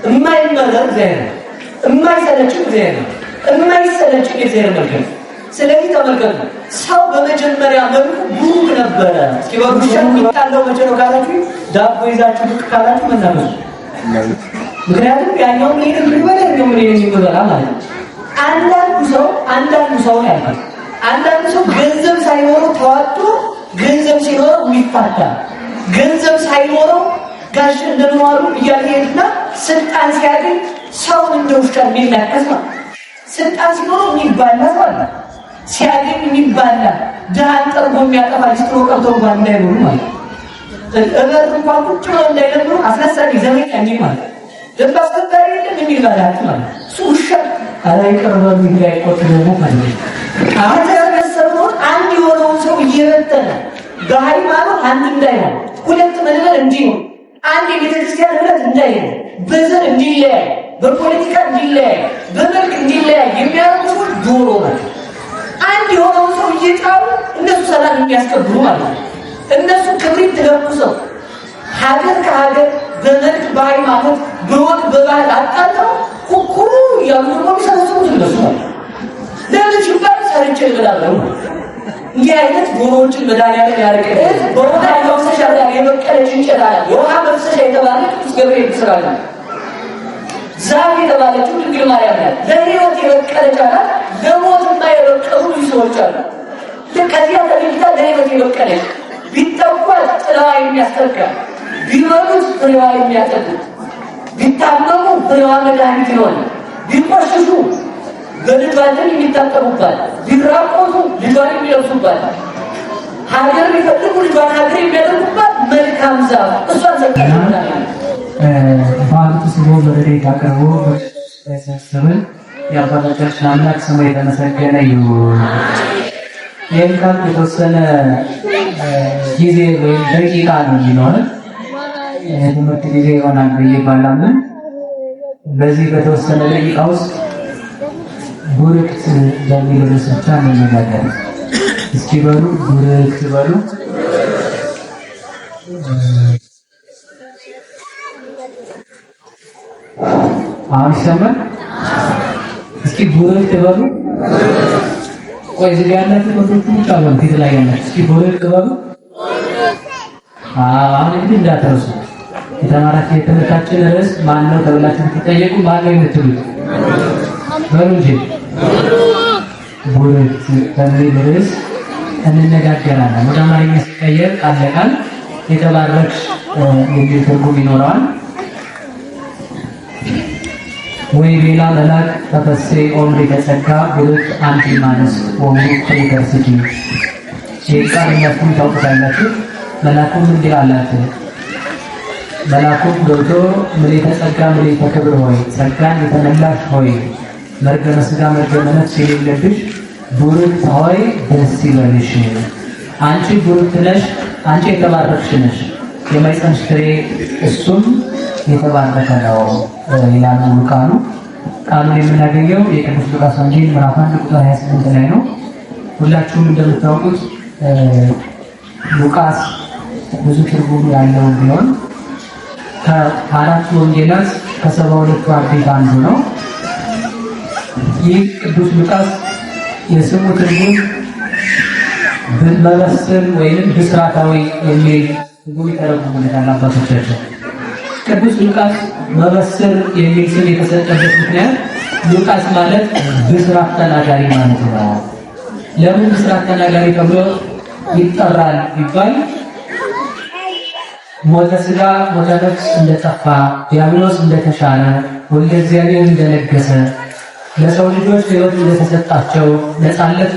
የማይመረር እግዚአብሔር ነው። የማይሰለች እግዚአብሔር ነው። የማይሰለች እግዚአብሔር መልክ ነው። ስለዚህ ተመልከቱ፣ ሰው በመጀመሪያ መልኩ ብሩክ ነበረ። እስኪ በሩሻ የሚጣለው መቼ ነው ካላችሁ፣ ዳቦ ይዛችሁ ብቅ ካላችሁ መናበሱ። ምክንያቱም ያኛው ምን የሚበላ ያኛው ምን የሚበላ ማለት ነው። አንዳንዱ ሰው ያልፋል። አንዳንዱ ሰው ገንዘብ ሳይኖረው ተዋጥቶ ገንዘብ ሲኖረው የሚፋታ፣ ገንዘብ ሳይኖረው ጋሽ እንደምዋሉ እያልሄድና ስልጣን ሲያገኝ ሰውን እንደውሻ የሚናከስ ማለት። ስልጣን ሲኖረው የሚባላ ማለት ነው። ሲያገኝ የሚባላ ድሃን ጠርጎ የሚያጠፋ ሊስትሮ ቀርቶ እንኳን እንዳይኖሩ ማለት ነው። እበር እንኳን ቁጭ ብለው እንዳይነብሩ አስነሳኝ ዘመን ያሚል ማለት ነው። ደንብ አስከባሪ የለም የሚል ባላት ማለት ነው። እሱ ውሻ አላይ ቀርበ የሚል አይቆጥ ደግሞ ማለት ነው። አሁን ተመሰረው አንድ የሆነውን ሰው እየበተነ በሃይማኖት አንድ እንዳይሆን፣ ሁለት መንበር እንዲሆን፣ አንድ የቤተክርስቲያን ህብረት እንዳይሆን፣ በዘር እንዲለያይ፣ በፖለቲካ እንዲለያይ፣ በመልክ እንዲለያይ የሚያደርጉ ሰዎች ዶሮ ናቸው። አንድ የሆነውን ሰው እየጫሩ እነሱ ሰላም የሚያስከብሩ ማለት ነው። እነሱ ክብሪት ተለኩሰው ሀገር ከሀገር በመልክ በሃይማኖት በወግ በባህል አጣለው ኩኩሩ እያሉ ነው የሚሰበስቡት እነሱ ማለት ነው። ለምን ሲባል ሰርቼ እበላለሁ። እንዲህ አይነት ዶሮዎችን መድኃኒዓለም ያርቅልን። በውሃ መፍሰሻ ላይ የበቀለች እንጨት አለ። የውሃ መፍሰሻ የተባለ ቅዱስ ገብርኤል ስራለ ዛፍ የተባለችው ድንግል ማርያም ናት። ለሕይወት የበቀለች አላት። ለሞትና የበቀሉ ብዙ ሰዎች አሉ። ከዚያ ተለይታ ለሕይወት የበቀለች ቢጠቋት ጥላዋ የሚያስጠጋ፣ ቢበሉት ፍሬዋ የሚያጠግብ፣ ቢታመሙ ፍሬዋ መድኃኒት ይሆን፣ ቢቆሽሹ በልጇን የሚታጠቡባት፣ ቢራቆቱ ልጇን የሚለብሱባት፣ ሀገር ቢፈልጉ ልጇን ሀገር የሚያደርጉባት መልካም ዛፍ እሷን ሰጣችሁናል። በአብቱ ስቦ በረዴት አቅርቦ በሰብን የአባቶቻችን አምላክ ስሙ የተመሰገነ ይሁን። ይህም ካል የተወሰነ ጊዜ ወይም ደቂቃ ነው የሚኖረን የትምህርት ጊዜ ይሆናል ብዬ ባላምን በዚህ በተወሰነ ደቂቃ ውስጥ ቡርክት በሚል ርዕስ ብቻ እንነጋገር። እስኪ በሉ ቡርክት በሉ። አሁን ይሰማል? እስኪ ቡርክት በሉ። ቆይ እዚህ ያላችሁ ወንዶች ብቻ ነው ፊት ላይ ያላችሁ። እስኪ ቡርክት በሉ። አሁን እንግዲህ እንዳትረሱ የተማራችሁ የትምህርታችን ርዕስ ማን ነው ተብላችሁ ብትጠየቁ ማን ነው የምትሉት? በሉ እንጂ ቡርክት በሚል ርዕስ እንነጋገራለን። ወደ አማርኛ ሲቀየር ቃል ለቃል የተባረክሽ የሚል ትርጉም ይኖረዋል። ወይ ሌላ መልአክ ተፈሴ ኦምሪ ተጸጋ ቡርክት አንቲ እምአንስት ወቡሩክ ፍሬ ከርሥኪ። የቃል መፍቱን ታውቁታላችሁ። መልአኩም እንዲህ አላት። መልአኩም ገብቶ ምልዕተ ጸጋ ምልዕተ ክብር ሆይ ጸጋን የተመላሽ ሆይ መርገመ ሥጋ መርገመ ነፍስ የሌለብሽ ቡርክት ሆይ ደስ ይበልሽ፣ አንቺ ቡርክት ነሽ፣ አንቺ የተባረክሽ ነሽ፣ የማኅፀንሽ ፍሬ እሱም የተባረከ ነው ይላል ቃሉ። ቃሉን የምናገኘው የቅዱስ ሉቃስ ወንጌል ምዕራፍ 1 ቁጥር 28 ላይ ነው። ሁላችሁም እንደምታውቁት ሉቃስ ብዙ ትርጉም ያለው ቢሆን ከአራቱ ወንጌላት ከ72ቱ አርድእት አንዱ ነው። ይህ ቅዱስ ሉቃስ የስሙ ትርጉም መበስር ወይም ብስራታዊ የሚል ትርጉም ይተረጉሙለታል አባቶቻችን። ቅዱስ ሉቃስ መበስር የሚል ስም የተሰጠበት ምክንያት ሉቃስ ማለት ብስራት ተናጋሪ ማለት ነው። ለምን ብስራት ተናጋሪ ተብሎ ይጠራል ቢባል ሞተ ሥጋ ሞተ ነፍስ እንደጠፋ፣ ዲያብሎስ እንደተሻረ፣ ወልደ እግዚአብሔር እንደነገሰ፣ ለሰው ልጆች ሕይወት እንደተሰጣቸው፣ ነፃነት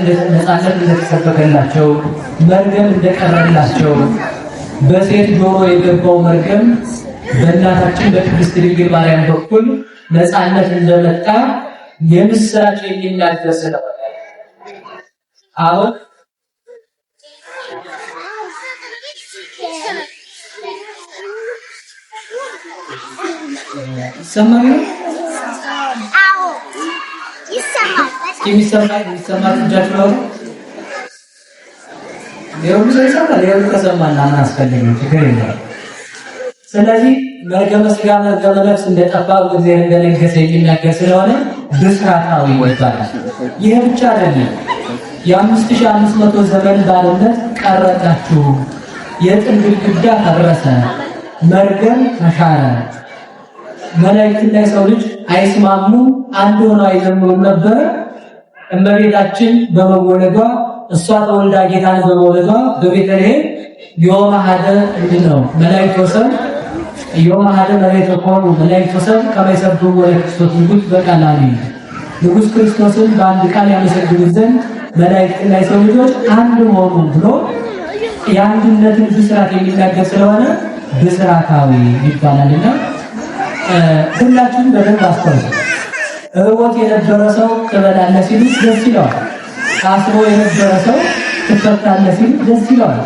እንደተሰበከላቸው፣ መርገም እንደቀረላቸው፣ በሴት ጆሮ የገባው መርገም በእናታችን በቅድስት ድንግል ማርያም በኩል ነፃነት እንደመጣ የምስራች የሚናገር ስለሆነ አሁን ይሰማል? አዎ ይሰማል። ይሰማል እጃችሁ ነው። ይኸው ይሰማል። ይኸው ከሰማና ምን አስፈልግ ችግር የለም። ስለዚህ መርገመ ሥጋ መርገመ ነፍስ እንደጠፋ እግዚአብሔር እንደነገሰ የሚናገር ስለሆነ ብስራታዊ ይባላል። ይህ ብቻ አይደለም። የ5500 ዘመን ባርነት ቀረላችሁ፣ የጥል ግድግዳ ፈረሰ፣ መርገም ተሻረ። መላእክትና የሰው ልጅ አይስማሙ፣ አንድ ሆነው አይዘምሩም ነበር። እመቤታችን በመወለዷ እሷ ተወልዳ ጌታን በመውለዷ በቤተልሔም ዮም ሀደ እንድነው መላእክት ወሰን ዮም ሀደ መሬት ቆሙ መላእክት ወሰን ከመይሰብሩ ወደ ክርስቶስ ንጉሥ በቃላኒ ንጉሥ ክርስቶስን በአንድ ቃል ያመሰግኑት ዘንድ መላእክትና የሰው ልጆች አንድ ሆኑ ብሎ የአንድነትን ብስራት የሚናገር ስለሆነ ብስራታዊ ይባላልና ሁላችሁም በደንብ አስተውሉ። እርቦት የነበረ ሰው ትበላለህ ሲሉት ደስ ይለዋል። ታስሮ የነበረ ሰው ትፈታለህ ሲሉት ደስ ይለዋል።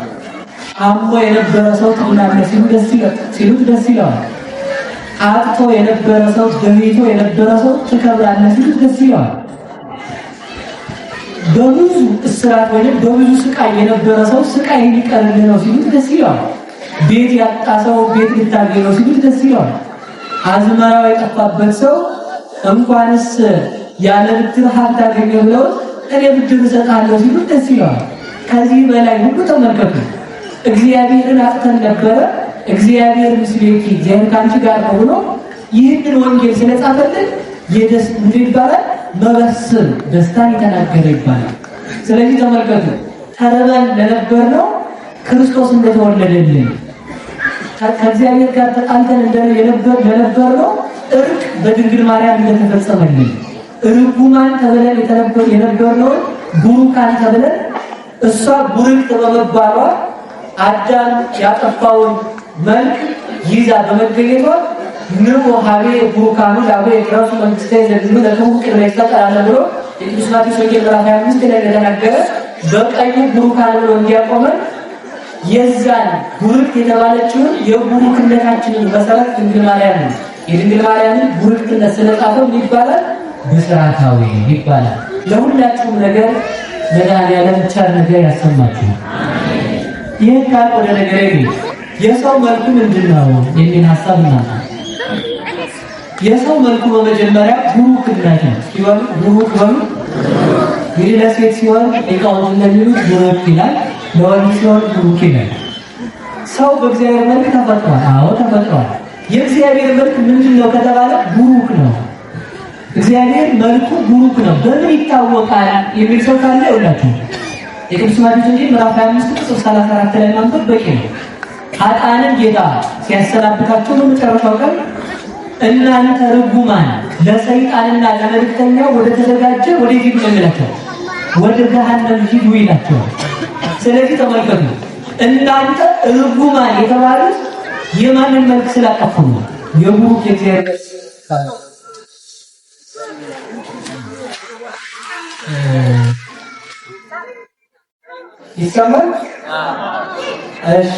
አሞ የነበረ ሰው ትድናለህ ሲሉት ደስ ይለዋል። አጥቶ የነበረ ሰው ደህይቶ የነበረ ሰው ትከብራለህ ሲሉት ደስ ይለዋል። በብዙ እስራት ወይም በብዙ ስቃይ የነበረ ሰው ስቃይ ሊቀርልህ ነው ሲሉት ደስ ይለዋል። ቤት ያጣ ሰው ቤት ሊታገኝ ነው ሲሉት ደስ ይለዋል። አዝመራው የጠፋበት ሰው እንኳንስ ያለ ብድር ሀብት አገኘ ብለው እኔ ብድር እሰጥሃለሁ ሲሉት ደስ ይለዋል። ከዚህ በላይ ሁሉ ተመልከቱ። እግዚአብሔርን አጥተን ነበረ፣ እግዚአብሔር ምስሌኪ እግዚአብሔር ከአንቺ ጋር ነው ብሎ ይህንን ወንጌል ስለጻፈልን የደስ ምን ይባላል? መበስር ደስታን የተናገረ ይባላል። ስለዚህ ተመልከቱ፣ ተርበን ለነበርነው ክርስቶስ እንደተወለደልን ከእግዚአብሔር ጋር ተጣልተን ለነበርነው እርቅ በድንግል ማርያም እንደተፈጸመልን ርጉማን ተብለን የነበርነው ቡሩካን ተብለን እሷ ቡርክት በመባሏ አዳም ያጠፋውን መልክ ይዛ በመገኘቷ ንዑ ሀቤ ቡሩካኑ ላቤ የራሱ መንግስት ዘግኑ ለከሙ ቅድመ ይፈጠራል ብሎ የቅዱስ ማቴዎስ ወንጌል ምዕራፍ 25 ላይ እንደተናገረ በቀኙ ቡሩካን ብሎ እንዲያቆመን የዛን ቡርክት የተባለችውን የቡሩክነታችንን መሰረት ድንግል ማርያም ነው። የድንግል ማርያምን ቡርክትነት ስለጻፈው ይባላል ብስራታዊ ይባላል። ለሁላችሁም ነገር መድኃኒዓለም ቸር ነገር ያሰማችሁ። ይህ ካል ወደ ነገር የሰው መልኩ ምንድነው የሚል ሐሳብ እናንተ የሰው መልኩ በመጀመሪያ ቡሩክነት ነው። ሲሆን ቡሩክ ነው። ለሴት ሲሆን ሊቃውንት እንደሚሉት ቡሩክ ይላል፣ ለወንድ ሲሆን ቡሩክ ይላል። ሰው በእግዚአብሔር መልክ ተፈጥሯል። አዎ ተፈጥሯል። የእግዚአብሔር መልክ ምንድነው ከተባለ ቡሩክ ነው። እግዚአብሔር መልኩ ቡሩክ ነው። በምን ይታወቃል የሚል ሰው ካለ ይውላችሁ የቅዱስ ማቴዎስ ወንጌል ምዕራፍ 25 ቁጥር 34 ላይ ማንበብ በቂ ነው። ኃጥአንን ጌታ ሲያሰናብታቸው በመጨረሻው ቀን እናንተ ርጉማን ለሰይጣንና ለመልእክተኛው ወደ ተዘጋጀ ወደ ፊት ይላቸው ወደ ገሃነም ሂዱ ይላቸው። ስለዚህ ተመልከቱ፣ እናንተ ርጉማን የተባሉት የማንን መልክ ስላጠፉ ነው? የቡሩክ የእግዚአብሔር ይሰማል። እሺ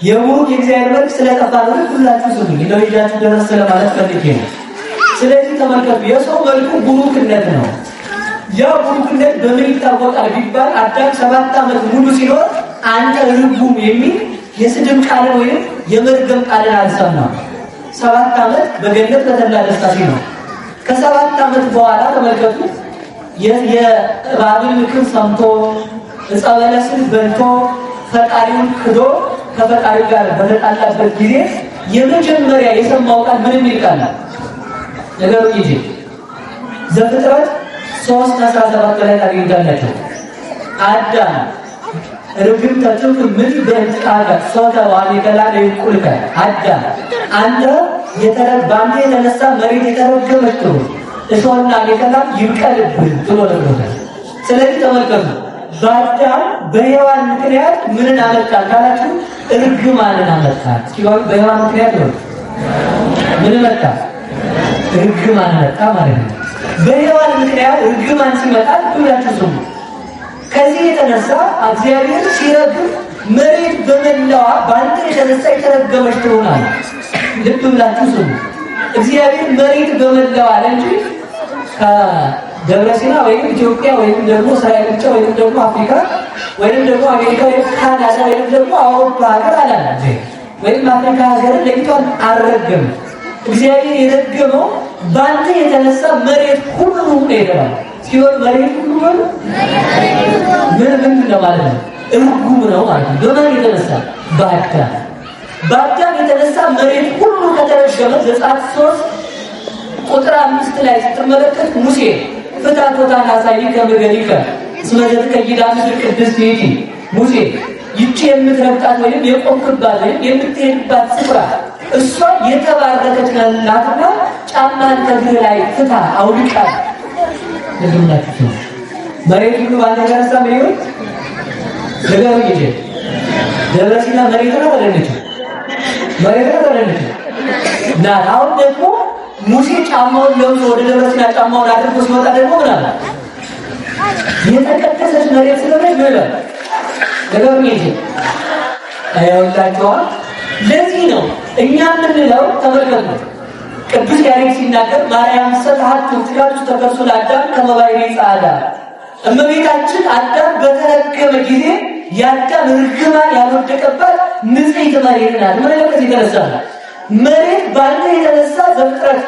የቡሩክ የእግዚአብሔር መልክ ስለጠፋ ነው። ሁላችሁ ስሙኝ፣ ለወጃችሁ ደረስ ለማለት ፈልጌ ነው። ስለዚህ ተመልከቱ፣ የሰው መልኩ ቡሩክነት ነው። ያ ቡሩክነት በምን ይታወቃል ቢባል አዳም 7 ዓመት ሙሉ ሲኖር አንተ ርጉም የሚል የስድብ ቃል ወይም የመርገም ቃልን አልሰማም። 7 ዓመት በገነት በተድላ ደስታ ሲኖር ከ7 ዓመት በኋላ ተመልከቱ የእባብን ምክር ሰምቶ ዕፀ በለስን በልቶ ፈጣሪውን ክዶ ከፈጣሪው ጋር በተጣላበት ጊዜ የመጀመሪያ የሰማው ቃል ምን የሚል ቃል ነው? ነገሩ ይሄ ዘፍጥረት 3:17 ላይ ታገኛላችሁ። አዳም ርግብ ተጥፍ ምን በእንጣጋ ሶታ ዋሊከላ ለይቁልከ አዳም አንተ ባንተ የተነሳ መሬት የተረገመች ነው እሷና ሊከላ ይብቀልብህ ብሎ ነግሮታል። ስለዚህ ተመልከቱ በአዳም በሔዋን ምክንያት ምንን አመጣል ካላችሁ ርግማንን አመጣል። ሲሆን በሔዋን ምክንያት ነው ምን መጣ? ርግማን መጣ ማለት ነው። በሔዋን ምክንያት ርግማን ሲመጣ ሁላችሁ ስሙ። ከዚህ የተነሳ እግዚአብሔር ሲረግም መሬት በመላዋ በአንተ የተነሳ የተረገመች ትሆናለች። ልብ ብላችሁ ስሙ። እግዚአብሔር መሬት በመላዋ እንጂ ከደብረ ሲና ወይም ኢትዮጵያ ወይም ደግሞ እስራኤል ብቻ ወይም ደግሞ አፍሪካ ወይም ደግሞ አሜሪካ ወይም ካናዳ ወይም ደግሞ አውሮፓ ሀገር አላለም። ወይም አፍሪካ ሀገር ለይቷን አልረገም። እግዚአብሔር የረገመው በአንተ የተነሳ መሬት ሁሉ ነው ይላል። ሲሆን መሬት ሁሉ ነው ምን ማለት ነው? እርጉም ነው ማለት ነው። በማን የተነሳ? በአዳም የተነሳ መሬት ሁሉ ከተረገመ ዘጸአት 3 ቁጥር 5 ላይ ስትመለከት ሙሴ ፍታቶታን አሳይከ በገሪከ እስመ ዘትከይዳ ምድር ቅድስት ይእቲ ሙሴ ይህች የምትረግጣት ወይም የቆምክባት ወይም የምትሄድባት ስፍራ እሷ የተባረከች ናትና ጫማን ከእግርህ ላይ ፍታ አውልቃት። ለምናችሁ መሬት ሁሉ ባንተ የተነሳ ምን ይሆን? ነገሩ ይሄ ደብረ ሲና መሬት ነው አይደለች? መሬት ነው አይደለች? እና አሁን ደግሞ ሙሴ ጫማውን ለብሶ ወደ ደብረ ሲና ጫማውን አድርጎ ሲወጣ ደግሞ ምን አለ? የተቀደሰች መሬት ስለሆነች ምን ይላል? ነገሩ ይሄ አይወጣቸው። ለዚህ ነው እኛ የምንለው ተመልከቱ። ቅዱስ ያሬድ ሲናገር ማርያም ሰጣት ትጋቱ ተከርሶ ለአዳም ከመባይሬ ጻዳ እመቤታችን አዳም በተረገመ ጊዜ የአዳም ርግማን ያልወደቀባት ንጽሕት መሬት ናት። ምን ለከዚህ የተነሳ መሬት ባንተ የተነሳ ዘፍጥረት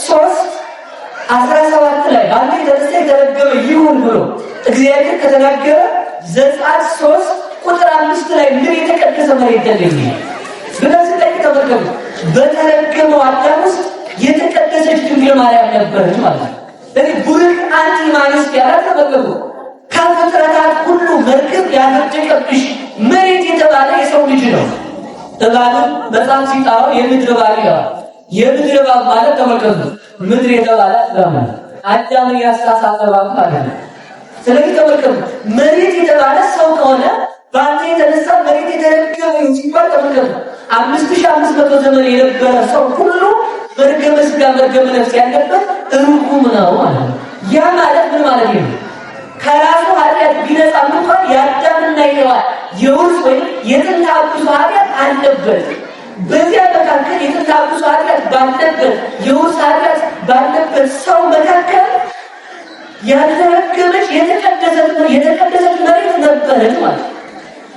3:17 ላይ ባንተ የተነሳ የተረገመ ይሁን ብሎ እግዚአብሔር ከተናገረ ዘጸአት 3 ቁጥር 5 ላይ ምን የተቀደሰ መሬት ተገኘ? ስለዚህ ላይ ተመልከቱ። በተረገመው አዳም ውስጥ የተቀደሰች ድንግል ማርያም ነበረች ማለት ነው። ስለዚህ ቡርክ አንቲ ማንስት ያላት ተመልከቱ። ከፍጥረታት ሁሉ መርገም ያልወደቀብሽ መሬት የተባለ የሰው ልጅ ነው። እባብ በጣም ሲጣራው የምድር እባብ ይላል። የምድር እባብ ማለት ተመልከቱ ምድር የተባለ እባብ ነው። አዳምን ያሳሳተ እባብ ማለት ነው። ስለዚህ ተመልከቱ መሬት የተባለ ሰው ከሆነ በአንተ የተነሳ መሬት የተረገመ ሲባል ተመልከቱ 5500 ዘመን የነበረ ሰው ሁሉ መርገመ ሥጋ መርገመ ነፍስ ያለበት ርጉም ነው ማለት ነው። ያ ማለት ምን ማለት ነው? ከራሱ ኃጢአት ቢነጻም እንኳን የአዳምና የሔዋን የውርስ ወይም የጥንተ አብሶ ኃጢአት አለበት። በዚያ መካከል የጥንተ አብሶ ኃጢአት ባለበት የውርስ ኃጢአት ባለበት ሰው መካከል ያልተረገመች የተቀደሰች መሬት ነበረች ማለት ነው።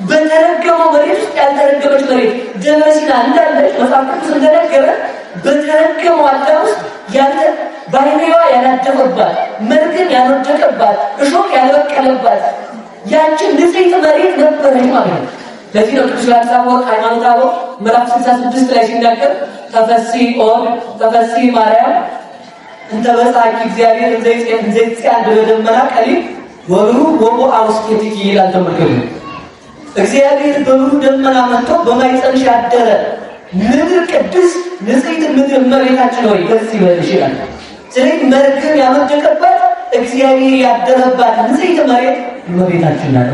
በተረገመው መሬት ውስጥ ያልተረገመች መሬት ደብረ ሲና እንዳለች መጽሐፍ ቅዱስ እንደነገረ በተረገመው አዳም ውስጥ ባሕርይዋ ያላደፈባት መርገም ያልወደቀባት እሾህ ያልበቀለባት ያችን ንጽሕት መሬት ነበረች ማለት ነው። ለዚህ ነው ቅዱስ ዮሐንስ አፈወርቅ ሃይማኖተ አበው ምዕራፍ 66 ላይ ሲናገር ተፈሥሒ ኦር ተፈሥሒ ማርያም እንተ በጽሐኪ እግዚአብሔር እንዘይጽአን በደመና ቀሊል ወብሩህ ወቦአ ውስቴትኪ ይላል። ተመልከቱ እግዚአብሔር በብሩህ ደመና መጥቶ በማኅፀንሽ ያደረ ምድር ቅድስት ንጽሕት ምድር እመቤታችን ሆይ ደስ ይበልሽ ይላል። ስለዚህ መርገም ያልወደቀባት እግዚአብሔር ያደረባት ንጽሕት መሬት እመቤታችን ናት።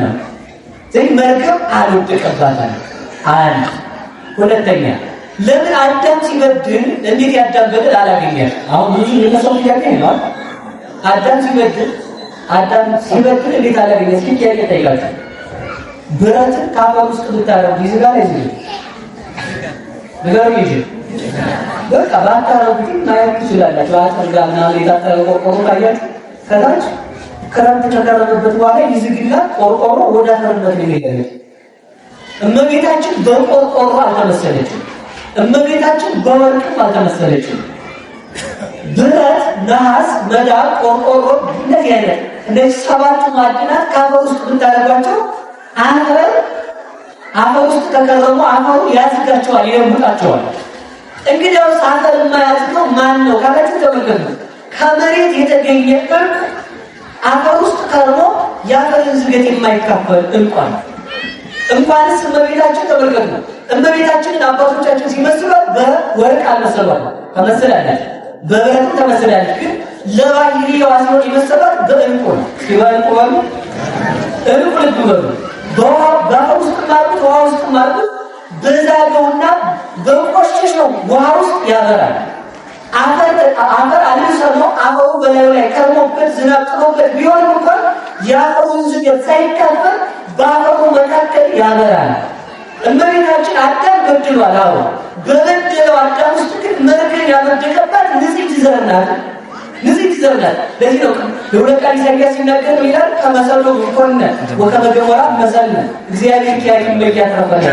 ስለዚህ መርገም አልወደቀባትም። አንድ ሁለተኛ ለምን አዳም ሲበድል እንዴት ያዳም በደል አላገኘም? አሁን ብዙ የሰው ጥያቄ ነው። አዳም ሲበድል እንዴት አላገኘም? እስኪ ጥያቄ ጠይቃችሁ ብረትን ከአፈር ውስጥ ብታረጉ ይዝጋል አይዝግም? ንገሩኝ እንጂ በቃ ባታረጉት ማየት ትችላላችሁ። አጥርጋ ምናምን የታጠረ ቆርቆሮ ካያችሁ ከታች ክረምት ከቀረበበት በኋላ ይዝግና ቆርቆሮ ወደ አፈርነት ነው የሚገኘው። እመቤታችን በቆርቆሮ አልተመሰለችም። እመቤታችን በወርቅም አልተመሰለችም። ብረት፣ ነሐስ፣ መዳብ፣ ቆርቆሮ እንደዚህ አይነት እነዚህ ሰባቱ ማዕድናት ከአፈር ውስጥ ብታረጓቸው አፈር ውስጥ ከቀረሙ አፈሩ ያዝጋቸዋል፣ ይለውጣቸዋል። እንግዲያውስ አፈር የማያዝገው ማን ነው ካላችሁ ተመልከቱ። ከመሬት የተገኘ ዕንቁ አፈር ውስጥ ቀርቦ የአፈርን ዝገት የማይካፈል እንኳን እንኳንስ እመቤታችን ተመልከቱ። እመቤታችንን አባቶቻችን ሲመስሏት በወርቅ አልመሰሏት፣ ተመስላለች፣ በብረትም ተመስላለች። ግን ለባሕርይዋ ሲሆን የመሰሏት በዕንቁ ነው። ሲበልቁ በሉ ዕንቁ ልብ በሉ በአፈር ውስጥ ማርኩት ውሃ ውስጥ ማርኩት በዛገውና በቆሸሸው ውሃ ውስጥ ያበራል። አፈር አልሰማው አፈሩ በላዩ ላይ ከርሞበት ዝናብ ጥሎበት ቢሆንም እንኳን የአፈሩን ዝገት ሳይካፈል በአፈሩ መካከል ያበራል። እመቤታችን አዳም በድሏል። አዎ በበደለው አዳም ውስጥ ግን መርገም ያልወደቀባት ንጽሕት ዘር ናት። ንጽሕት ዘር ናት። ለዚህ ነው ለሁለት ቃል ኢሳይያስ ሲናገር ይላል ከመሰሎ ኮነ ወከመ ገሞራ መሰልነ እግዚአብሔር ኪያኪን በያተረፈለ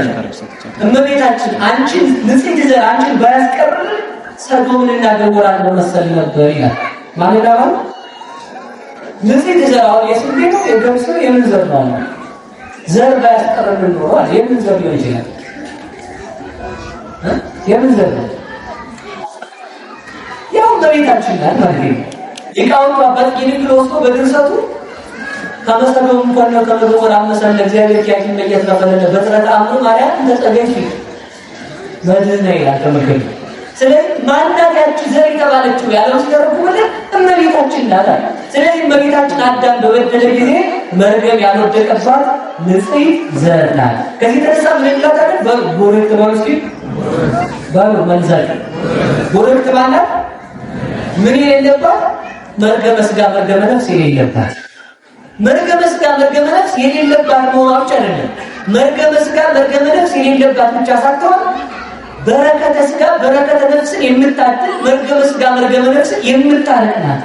እመቤታችን አንቺን ንጽሕት ዘር አንቺን ባያስቀር ሰዶምንና ገሞራን ለመሰል ነበር ይላል። ማለት አሁን ንጽሕት ዘር አሁን የስንዴ ነው የገብስ ነው የምን ዘር ነው? ዘር ባያስቀርልን ኖሮ የምን ዘር ሊሆን ይችላል? የምን ዘር ነው? ያው እመቤታችን ናት ማለት ነው። ሊቃውንቱ አባት ጊድግል ወስዶ በድርሰቱ ከመሰሎም እንኳን ነው ከመገሞራ መሰል እግዚአብሔር ኪያኪን በያተረፈለ በጥረት አምሮ ማርያም ተጸገች መድህና ይላል ተመልከቱ። ስለዚህ ማናት ያቺ ዘር የተባለችው ያለው ሲተረጉምልን እመቤታችን ናት። ስለዚህ እመቤታችን አዳም በበደለ ጊዜ መርገም ያልወደቀባት ንጽሕት ዘር ናት። ከዚህ የተነሳ ምን እንላታለን? ጎረቤት ነው እስኪ ባሉ መንዛት ጎረቤት ማለት ምን የሌለባት መርገመ ሥጋ መርገመ ነፍስ የሌለባት መርገመ ሥጋ መርገመ ነፍስ የሌለባት መሆኗ አይደለም። መርገመ ሥጋ መርገመ ነፍስ የሌለባት ብቻ ሳትሆን በረከተ ሥጋ በረከተ ነፍስን የምታድል መርገመ ሥጋ መርገመ ነፍስን የምታርቅ ናት።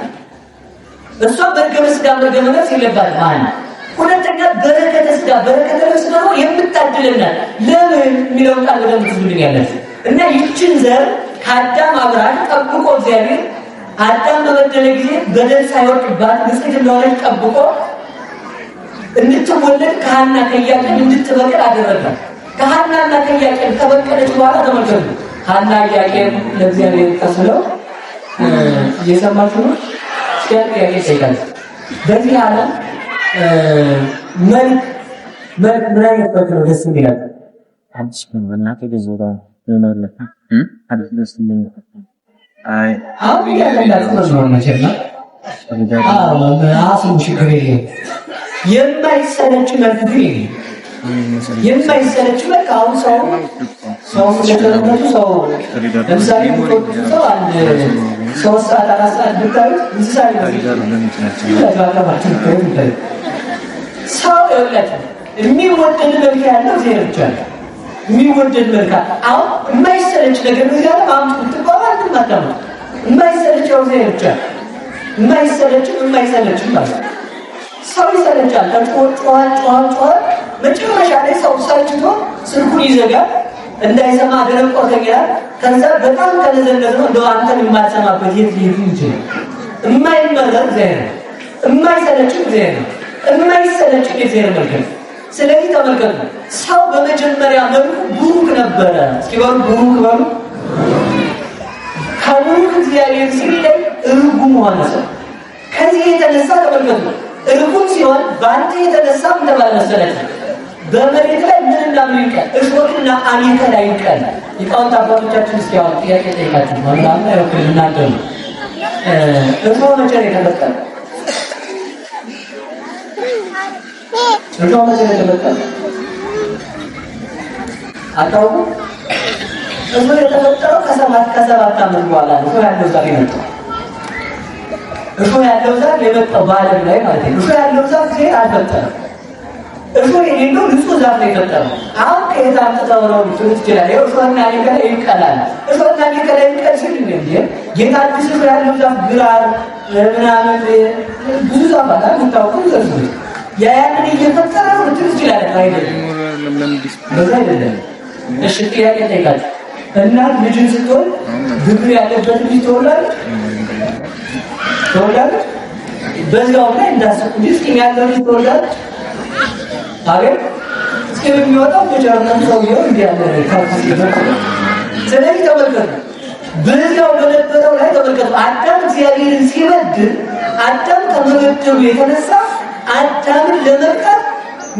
እሷ መርገመ ሥጋ መርገመ ነፍስ የሌለባት ማለት ሁለተኛ በረከተ ሥጋ በረከተ ነፍስ ደግሞ የምታድልናት ለምን የሚለውን ቃል በደንብ ትዝብልኝ ያለች እና ይችን ዘር ከአዳም አብራክ ጠብቆ እግዚአብሔር አዳም በበደለ ጊዜ በደል ሳይወድቅባት ንጽሕት እንደሆነች ጠብቆ እንድትወለድ ከሐና ከኢያቄም እንድትበቅል አደረጋት። ከሐናና ከኢያቄም ከበቀለች በኋላ ተመልከቱ። ሐና ኢያቄም ለእግዚአብሔር ተስለው እየሰማችሁ ነው። ጥያቄ ይጠይቃል። በዚህ ዓለም መልክ ምን አይነት መልክ ነው ደስ የሚላል? አዲስ በእናትህ ገዞታ ይሆናል አዲስ ነው። አይ አሁን ያለላችሁ ነው መቼም አሁን ችግር የለም። የማይሰለች መልክ ግን የማይሰለች መልክ አሁን ሰው ለተረፈቱ ሰው ለምሳሌ ሰው አንድ 3 ሰዓት 4 ሰዓት ብታይ እንስሳት ሰው የለት የሚወደድ መልክ ያለው ዜር ብቻ ነው። የሚወደድ መልክ አሁን የማይሰለች ነገር ነው ያለ አምጡ ትባላል ማለት ነው። የማይሰለች ዜር ብቻ የማይሰለች ማለት ሰው ይሰለቻል። ጮኸ መጨረሻ ላይ ሰው ሰልችቶ ስልኩን ይዘጋል። እንዳይሰማ ደረቆተኛል። ከዛ በጣም ተነዘነዘ ነው እንደው አንተን የማትሰማበት የት ይችላል። የማይመረጥ ዘይር የማይሰለች ዘይር የማይሰለች ዘይር መልክ። ስለዚህ ተመልከቱ ሰው በመጀመሪያ መልኩ ቡሩክ ነበረ። እስኪ በሉ ቡሩክ በሉ። ከቡሩክ እግዚአብሔር ሲለይ ርጉም ሆነ ሰው። ከዚህ የተነሳ ተመልከቱ ርጉም ሲሆን በአንተ የተነሳ እንደባለ መሰለች በመሬት ላይ ምንና ምን ይቀር እሾህና አሜከላ ይቀር። ሊቃውንት አባቶቻችን እስኪ አሁን ጥያቄ ጠይቃችሁ ማለት ነው እናንተ እሾህ መቼ ነው የተፈጠረው? እሾህ መቼ ነው የተፈጠረው? አታውቁም? እሾህ የተፈጠረው ከሰባት ዓመት በኋላ ነው። እሾህ ያለው ዛፍ የመጣው እሾህ ያለው ዛፍ የመጣው በዓለም ላይ ማለት ነው። እሾህ ያለው ዛፍ ጊዜ አልፈጠረም። እሾህ የሌለው ንጹህ ዛፍ ነው የፈጠረው። አሁን ከየት አምጥተው ነው ልትሉት ይችላል። እሾህና አሜከላ ይቀላል። እሾህና አሜከላ ይቀል ሲል እንዴ ጌታ አዲስ እሾህ ያለው ዛፍ ግራር ምናምን ብዙ ዛፍ አለ የምታውቁ ዘርፍ ያንን እየፈጠረ ነው ልትሉት ይችላል። አይደለም በዛ አይደለም። እሺ ጥያቄ ጠይቃችሁ እናት ልጅን ስትወልድ ግብር ያለበት ልጅ ትወልዳለች። በዛው ላይ እንዳስቁ ልጅ ያለው ልጅ ትወልዳለች። አገር የሚወጣው በጀርመን ሰውየው እንዲያለ ታክሲ ነው። ስለዚህ ተመልከቱ በዛው በነበረው ላይ ተመልከቱ አዳም እግዚአብሔርን ሲበድል አዳም ከመበደሉ የተነሳ አዳምን ለመቅጣት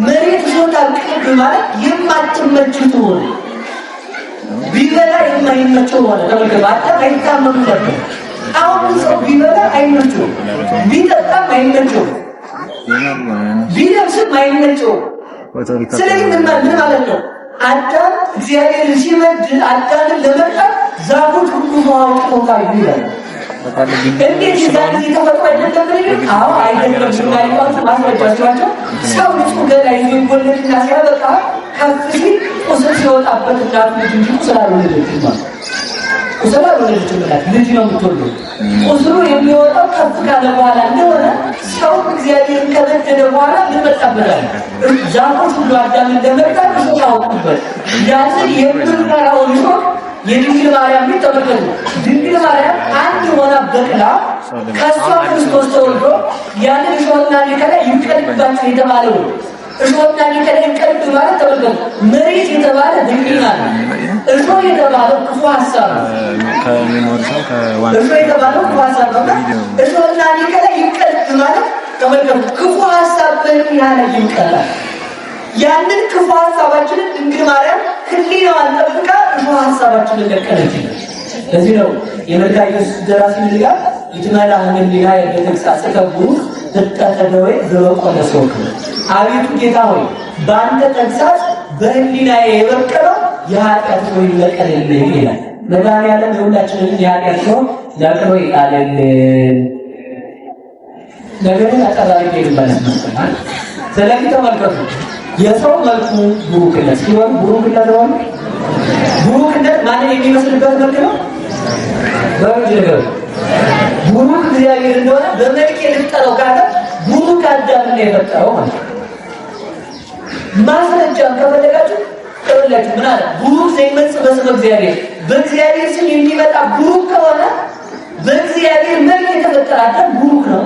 መሬት ዞታ ቅብ ማለት የማትመችቱ ሆነ። ቢበላ የማይመቸው ሆነ። ተመልከቱ አዳም አይታመም ነበር። አሁን ሰው ቢበላ አይመቸው፣ ቢጠጣም አይመቸው፣ ቢለብስም አይመቸው። ስለዚህ ምን ማለት ነው? አዳም እግዚአብሔር ሲበድል አዳምን ለመቅጣት ዛፎች ሁሉ ተዋውቀው ታዩ ይላል። እንዴት ዛሬ ተፈጥሮ አይደለም? አዎ አይደለም። ሲናይቋት ማስረጃቸው ሰው ንጹህ ገላ ይዞ ይወለድና ሲያበቃ ከፍ ሲል ቁስል ሲወጣበት እንዳሉ እንጂ ቁስል አልወለደችም ማለት ቁስል አልወለደችም ብላት ልጅ ነው የምትወልደው። ቁስሉ የሚወጣው ከፍ ካለ በኋላ እንደሆነ ሰው እግዚአብሔርን ከበደለ በኋላ ልመጣበታል። ዛፎች ሁሉ አዳም እንደመጣ ቁስል አወጡበት። ያንን የምንፈራውን ሾህ የድንግል ማርያም ቤት ተመልከቱ። ድንግል ማርያም አንድ ሆና በቅላ ከእሷ ክርስቶስ ተወልዶ ያንን እሾህና አሜከላ ይንቀልባቸው የተባለው እሾህና አሜከላ ይንቀልብ ማለት ተመልከቱ። መሬት የተባለ ድንግል ናት። እሾህ የተባለው ክፉ ሀሳብ ነው። እሾህ የተባለው ክፉ ሀሳብ ነው። እሾህና አሜከላ ይንቀልብ ማለት ተመልከቱ። ክፉ ሀሳብ በምን ያህል ይንቀላል። ያንን ክፉ ሀሳባችንን ድንግል ማርያም ሕሊናዋን ጠብቃ ክፉ ሀሳባችንን ለቀለች። ለዚህ ነው የመልክዓ ኢየሱስ ደራሲ ልጋ ይትመላ ሕሊና የተግሳጽ ከብሩ ተጠተደወ ዘበቆለ ሶክ አቤቱ ጌታ ሆይ በአንተ ተግሳጽ በሕሊናዬ የበቀለው የኃጢአት ሆይ ለቀለልኝ ይላል። መድኃኒዓለም የሁላችንን የኃጢአት ሰው ለቅሎ ይጣልልን። ነገርን አቀራሪ ይባላል። ስለዚህ ተመልከቱ የሰው መልኩ ብሩክነት ሲሆን ብሩክነት ነው። ብሩክነት ማንን የሚመስልበት መልክ ነው? በእጅ ነገር ብሩክ እግዚአብሔር እንደሆነ በመልክ የፈጠረው ካለ ብሩክ አዳምን ነው የፈጠረው ማለት ነው። ማስረጃም ከፈለጋችሁ ተወላችሁ ምን አለ? ብሩክ ዘይመጽእ በስመ እግዚአብሔር በእግዚአብሔር ስም የሚመጣ ብሩክ ከሆነ በእግዚአብሔር መልክ የተፈጠረ አዳም ብሩክ ነው።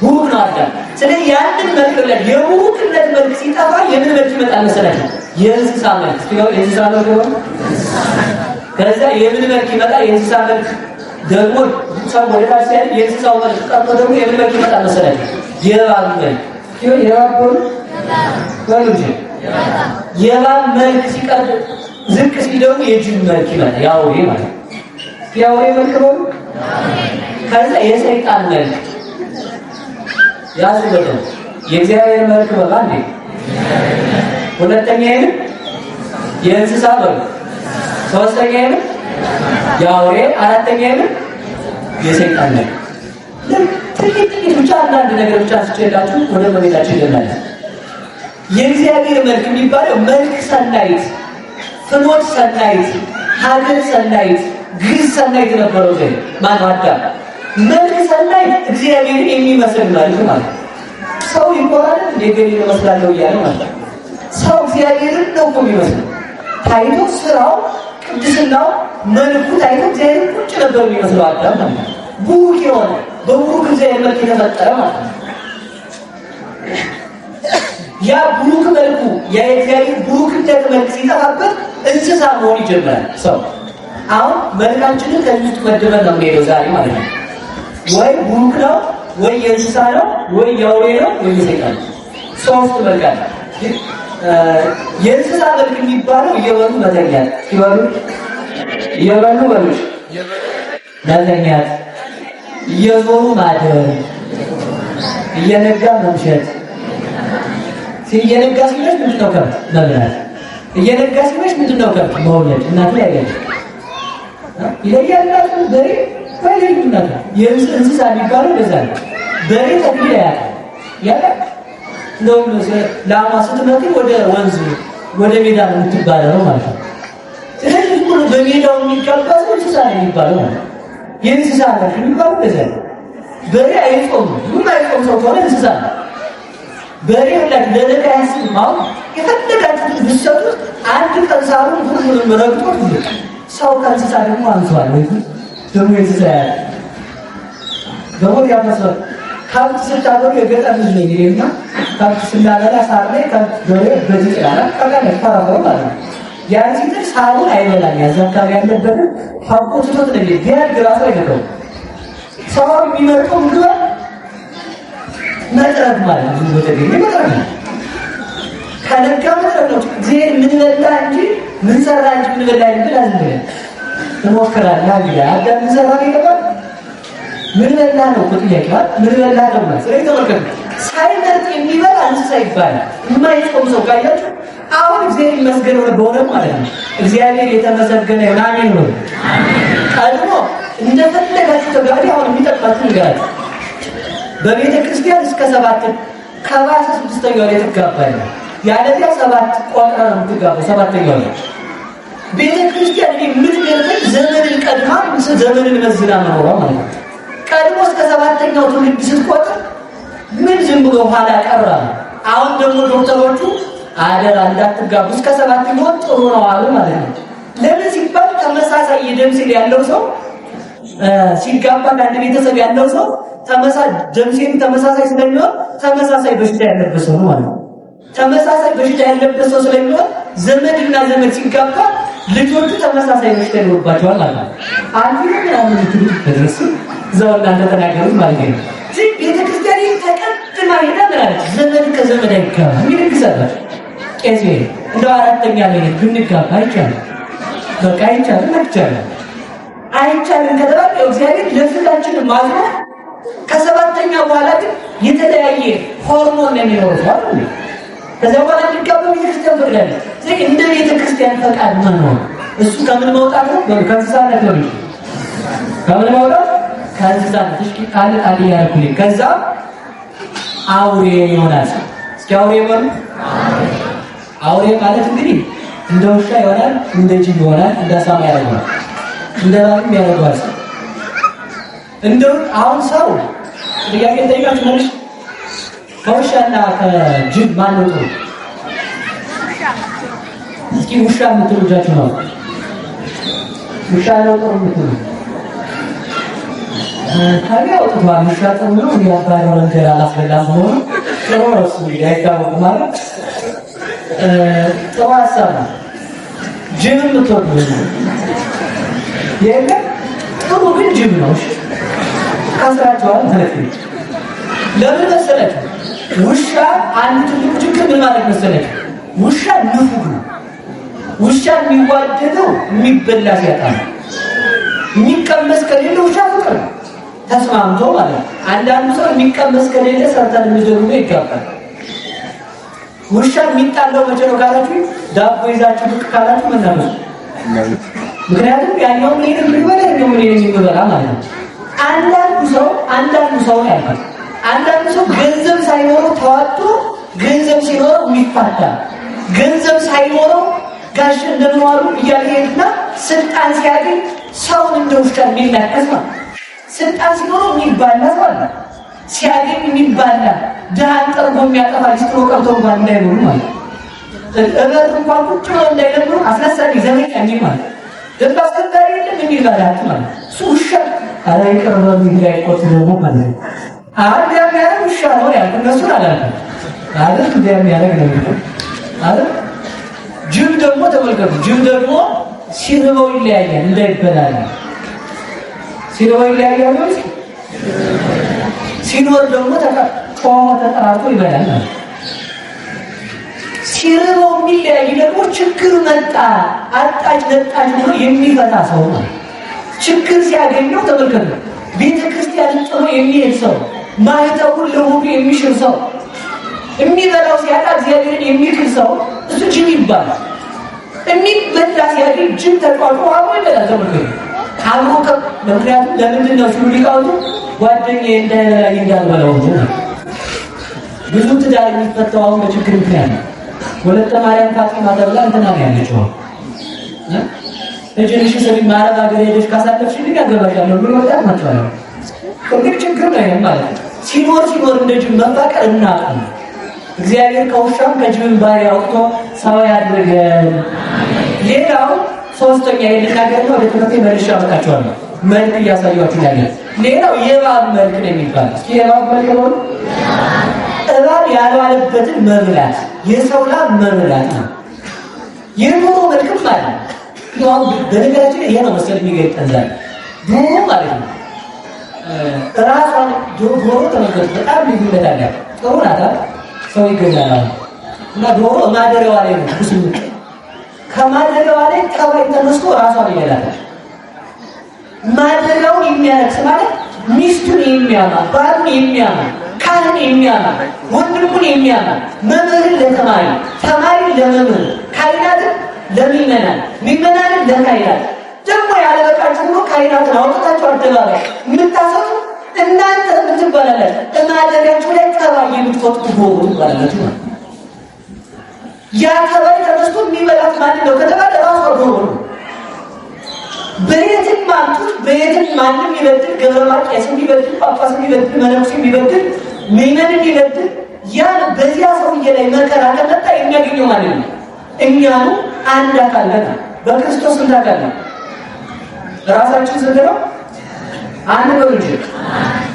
ብሩክ ነው አዳም። ስለዚህ ያንን መልክ ላይ የብሩክነት መልክ ሲጠፋ የምን መልክ ይመጣል መሰላችሁ? የእንስሳ መልክ ሲሆን የእንስሳ መልክ ነው። ከዛ የምን መልክ ይመጣል? የእንስሳ መልክ ደግሞ ሰው ወደ ታች ሲያል የእንስሳው መልክ ቀርቶ ደግሞ የምን መልክ ይመጣል መሰላችሁ? የእባብ መልክ ሲሆን የእባብ የእባብ መልክ ሲቀር ዝቅ ሲል ደግሞ የጅብ መልክ ይመጣል። የአውሬ ማለት የአውሬ መልክ ነው። ከዛ የሰይጣን መልክ ያስገደ የእግዚአብሔር መልክ በባንዴ ሁለተኛ ይሄን የእንስሳ መልክ ሶስተኛ ይሄን የአውሬ አራተኛ ይሄን የሰይጣን መልክ ጥቂት ብቻ አንዳንድ ነገር ብቻ አስጨላችሁ ወደ መቤታችን ይደላል። የእግዚአብሔር መልክ የሚባለው መልክ ሰናይት፣ ፍኖት ሰናይት፣ ሀገር ሰናይት፣ ግዝ ሰናይት ነበረው ዘይ ማን አዳም መልክ ሰናይ እግዚአብሔርን የሚመስል መልክ ማለት ሰው ይቆራል እንደገና ይመስላል እያለ ማለት ሰው እግዚአብሔርን ነው የሚመስለው። ታይቶ ስራው ቅድስናው መልኩ ታይቶ እግዚአብሔር ቁጭ ነበር የሚመስለው አዳም ማለት ቡሩክ የሆነ በቡሩክ እግዚአብሔር መልክ የተፈጠረ ማለት ያ ቡሩክ መልኩ ያ የእግዚአብሔር ቡሩክነት መልክ ሲጠፋበት እንስሳ መሆን ይጀምራል ሰው። አሁን መልካችንን ከዚህ ውስጥ መደመር ነው የሚሄደው ዛሬ ማለት ነው። ወይ ቡሩክ ነው ወይ የእንስሳ ነው ወይ የአውሬ ነው ወይ የሰይጣን ነው። ሶስት መልክ አለ። የእንስሳ መልክ የሚባለው እየበሉ መተኛት ሲበሉ እየበሉ በሉሽ መተኛት፣ እየዞሩ ማደር፣ እየነጋ መምሸት። እየነጋ ሲመሽ ምንድን ነው ከብት መብላት፣ እየነጋ ሲመሽ ምንድን ነው ከብት መውለድ። እናት ላይ ያለ ይለያል በሬ ወይልኝነት የእንስሳ የሚባለው እንደዛ ነው። በሬ ተክል ያለ ነው ላማ ስትመጣ ወደ ወንዝ ወደ ሜዳ ነው የምትባለው ማለት ነው። ስለዚህ ሁሉ በሜዳው የሚቀበል እንስሳ ነው የሚባለው ማለት ነው። የእንስሳ ነው የሚባለው እንደዛ ነው። በሬ አይጾም ምን አይጾም ሰው ከሆነ እንስሳ ነው። በሬ ላይ ለነገ ያስማው የፈለጋችሁት ብትሰጡት አንድ ቀን ሳሩን ሁሉንም ረግጦት ሰው ከእንስሳ ደግሞ አንሷል ወይ ደግሞ እንስሳ ያለ ደግሞ ያፈሰው ከብት ስታበሩ የገጠር ልጅ ነኝ ይሄና ከብት ስናበላ ሳር ላይ ከብት በሬ በዚህ ይላል ካቃለ ፈራፈሩ ማለት ነው። ያን ሲጥር ሳሩን አይበላም። ያዛካሪ ያለበት ሀቆት ነው ተደግ ቢያድ ራሱ አይደለም። ሰው የሚመርጠው ምግብ መጥራት ማለት ነው። ወደዚህ መጥራት ከነጋ መጥራት ነው። ዜን ምን በላ እንጂ ምን ሰራ እንጂ ምን በላ እንጂ አዝንደ ተሞክራለህ አግያ አዳም ሰራ ይገባል። ምን በላ ነው ጥያቄው? ምን በላ ነው ማለት ስለዚህ ተመልከቱ። ሳይመርጥ የሚበላ እንስሳ ይባላል። የማይጾም ሰው ካያችሁ አሁን እግዚአብሔር ይመስገን በሆነ ማለት ነው። እግዚአብሔር የተመሰገነ ይሁን። አሜን ነው። ቀድሞ እንደፈለጋችሁ ተጋሪ አሁን የሚጠቅማችሁ ይላል። በቤተ ክርስቲያን እስከ 7 ከባሰ 6ኛው ላይ ትጋባለህ። ያለዚያ 7 ቆጥራ ነው የምትጋባው። 7ኛው ላይ ቤተክርስቲያን የምትገለጥ ዘመንን ቀድማ ዘመንን መዝና መኖሯ ማለት ነው። ቀድሞ እስከ 7ኛው ትውልድ ስትቆጥር ምን ዝም ብሎ ኋላ ቀረ። አሁን ደግሞ ዶክተሮቹ አደራ እንዳትጋቡ እስከ 7 ቢሆን ጥሩ ነው አሉ ማለት ነው። ለምን ሲባል ተመሳሳይ የደም ሴል ያለው ሰው ሲጋባ ከአንድ ቤተሰብ ያለው ሰው ደም ሴሉ ተመሳሳይ ስለሚሆን ተመሳሳይ በሽታ ያለበት ሰው ነው ማለት ነው። ተመሳሳይ በሽታ ያለበት ሰው ስለሚሆን ዘመድና ዘመድ ሲጋባ ልጆቹ ተመሳሳይ በሽታ ይኖርባቸዋል ማለት ነው። አንዱ ምናምን ትድረስ ዘው እናንተ ተናገሩት ማለት ነው። እዚህ ቤተክርስቲያን ተቀጥማ ሄዳ ምናለች? ዘመድ ከዘመድ አይጋባ ይልክሰላል። ቄስ እንደው 4ኛ ላይ ብንጋባ አይቻልም። በቃ አይቻልም አይቻልም ከተባለ እግዚአብሔር ለፍላችን ማዝሮ ከ7ኛ በኋላ ግን የተለያየ ሆርሞን የሚኖረው ማለት ነው። ከዛ በኋላ እንዲጋባ ቤተክርስቲያን ፈቅዳለች። ስለዚህ እንደ ቤተክርስቲያን ፈቃድ መኖር እሱ ከምን መውጣት ነው? ከእንስሳት ነው። ከምን መውጣት? ከእንስሳት ቃል ያልኩኝ ከዛ አውሬ ይሆናል። እስኪ አውሬ በሉ። አውሬ ማለት እንግዲህ እንደ ውሻ ይሆናል፣ እንደ ጅብ ይሆናል፣ እንደ አሳማ ያደርጋል፣ እንደ ባም ያደርጋል። እንደው አሁን ሰው ጥያቄ ጠይቃችሁ መልስ ከውሻና ከጅብ ማን ነው ጥሩ? እስኪ ውሻ የምትሉጃችሁ ነው። ውሻ ነው ጥሩ የምትሉ ታዲያ አውጥቷል። ውሻ ጥሩ ነው ያባረው ነገር አላስበላም ሆኖ ጥሩ ነው እሱ አይታወቅም ማለት ጥሩ ሀሳብ ነው። ጅብ የምትወዱ የለም ጥሩ ግን ጅብ ነው። ካስራቸዋል ማለት ነው። ለምን መሰለህ? ውሻ አንድ ትልቁ ችግር ምን ማለት መሰለህ? ውሻ ንፉግ ነው። ውሻ የሚዋደደው የሚበላ ሲያጣ ነው። የሚቀመስ ከሌለ ውሻ ፍቅር ነው ተስማምቶ ማለት ነው። አንዳንዱ ሰው የሚቀመስ ከሌለ ሰርተን እንደደሩ ይጋባል። ውሻ የሚጣለው መቼ ነው ካላችሁ ዳቦ ይዛችሁ ብቅ ካላችሁ መናበሱ። ምክንያቱም ያኛው ምን የሚበላ ነው ምን የሚበላ ማለት ነው። አንዳንዱ ሰው ያልቃል። አንዳንዱ ሰው ገንዘብ ሳይኖረው ተዋጥቶ ገንዘብ ሲኖረው የሚፋታ ገንዘብ ሳይኖረው ጋሽ እንደምዋሉ እያለና ስልጣን ሲያገኝ ሰውን እንደ ውሻ የሚናከስ ማለት ስልጣን ሲኖረው የሚባላ ማለት ሲያገኝ የሚባላ ደሃን ጠርጎ የሚያጠፋ ሊስትሮ ቀርቶ እንኳን እንዳይኖሩ ማለት እበር እንኳን ቁጭ ብሎ እንዳይነብሩ አስነሳሪ ዘመቻ እንጂ ማለት ደባ አስከባሪ የለም የሚባላት ማለት እሱ ውሻ አላይ ቀርበ ሚላይ ቆጥ ደግሞ ማለት አዳም ያለ ውሻ ነው ያልኩ እነሱን አላልኩም አይደል? እንዲያም ያደርግ ነው አይደል? ጅብ ደግሞ ተመልከቱ። ጅብ ደግሞ ሲርበው ይለያያል እንዳይበላል። ሲርበው ይለያያል ነው። ሲኖር ደግሞ ተጠራርቶ ይበላል። ሲርበው የሚለያይ ደግሞ ችግር መጣ አጣጭ ነጣጭ ብሎ የሚፈታ ሰው ነው። ችግር ሲያገኘው ተመልከቱ። ቤተክርስቲያን ጥሎ የሚሄድ ሰው ማህተቡን ለሁሉ የሚሽር ሰው የሚበላው ሲያጣ እግዚአብሔርን የሚክር ሰው እሱ ጅብ ይባላል። የሚበላ ሲያገኝ ጅብ ተቋቁሞ አብሮ ይበላል። ተመልከቱ አብሮ ምክንያቱም ለምንድን ነው ሲሉ ሊቃውንቱ ጓደኛዬ እንዳልበላው ነው። ብዙ ትዳር የሚፈታው አሁን በችግር ምክንያት ነው። ወለተ ማርያም ፋጢማ ተብላ እንትና ነው ያለችው እጅንሽ ሰሪ ማረብ ሀገር ሄደሽ ካሳለፍሽ ልጅ ያገባሻለሁ ብሎ ወጣት ማጥፋለሁ። እንግዲህ ችግር ነው ማለት ነው። ሲኖር እንደ ጅብ መፋቀር እናቀም እግዚአብሔር ከውሻም ከጅብም ባህሪ አውጥቶ ሰው ያድርገን። ሌላው ሶስተኛ የልናገር ነው። ወደ ትምህርት መልሼ አመጣችኋለሁ። መልክ እያሳያችሁ ያለ ሌላው የእባብ መልክ ነው የሚባል። እስኪ የእባብ መልክ ነው። እባብ ያልዋለበትን መብላት የሰው ላብ መብላት ነው። የዶሮ መልክም ማለት ነው። ያው በነገራችን ይሄ ነው መሰል የሚገኝተን ዛሬ ዶሮ ማለት ነው። ራሷን ዶሮ ተመልከቱ። በጣም ልዩነት አለ። ጥሩ ናት። ሰው ይገኛል እና ዶሮ ማደሪያዋ ላይ ነው ኩስም ከማደሪያዋ ላይ ጠባይ ተነስቶ ራሷን ይገላል። ማደሪያውን የሚያረክስ ማለት ሚስቱን የሚያማ ባሉን የሚያማ ካህን የሚያማ ወንድሙን የሚያማ መምህርን ለተማሪ ተማሪን ለመምህር ካህናትን ለሚመናን ሚመናንን ለካህናት ደግሞ ያለበቃችሁ ብሎ ካህናትን አውጥታችሁ አደባባይ የምታሰጡ እናንተ ምትባላላችሁ። በማደሪያችሁ ላይ ጠባይ የምትፈጥሩ ዶሮ ትባላላችሁ ማለት ያ ተባይ ተነስቶ የሚበላት ማን ነው ከተባለ ራሱ ዶሮ ነው። በየትም ማንቱት በየትም ማንም ይበድል ገብረ ማርቆስ ይበድል ጳጳስ ይበድል መነኩሴ ይበድል ምዕመን ይበድል ያን በዚያ ሰውዬ ላይ መከራ ከመጣ የሚያገኘው ማለት ነው። እኛኑ አንድ አካል ነን በክርስቶስ እንዳካል ነው። ራሳችን ስንት ነው? አንድ ነው እንጂ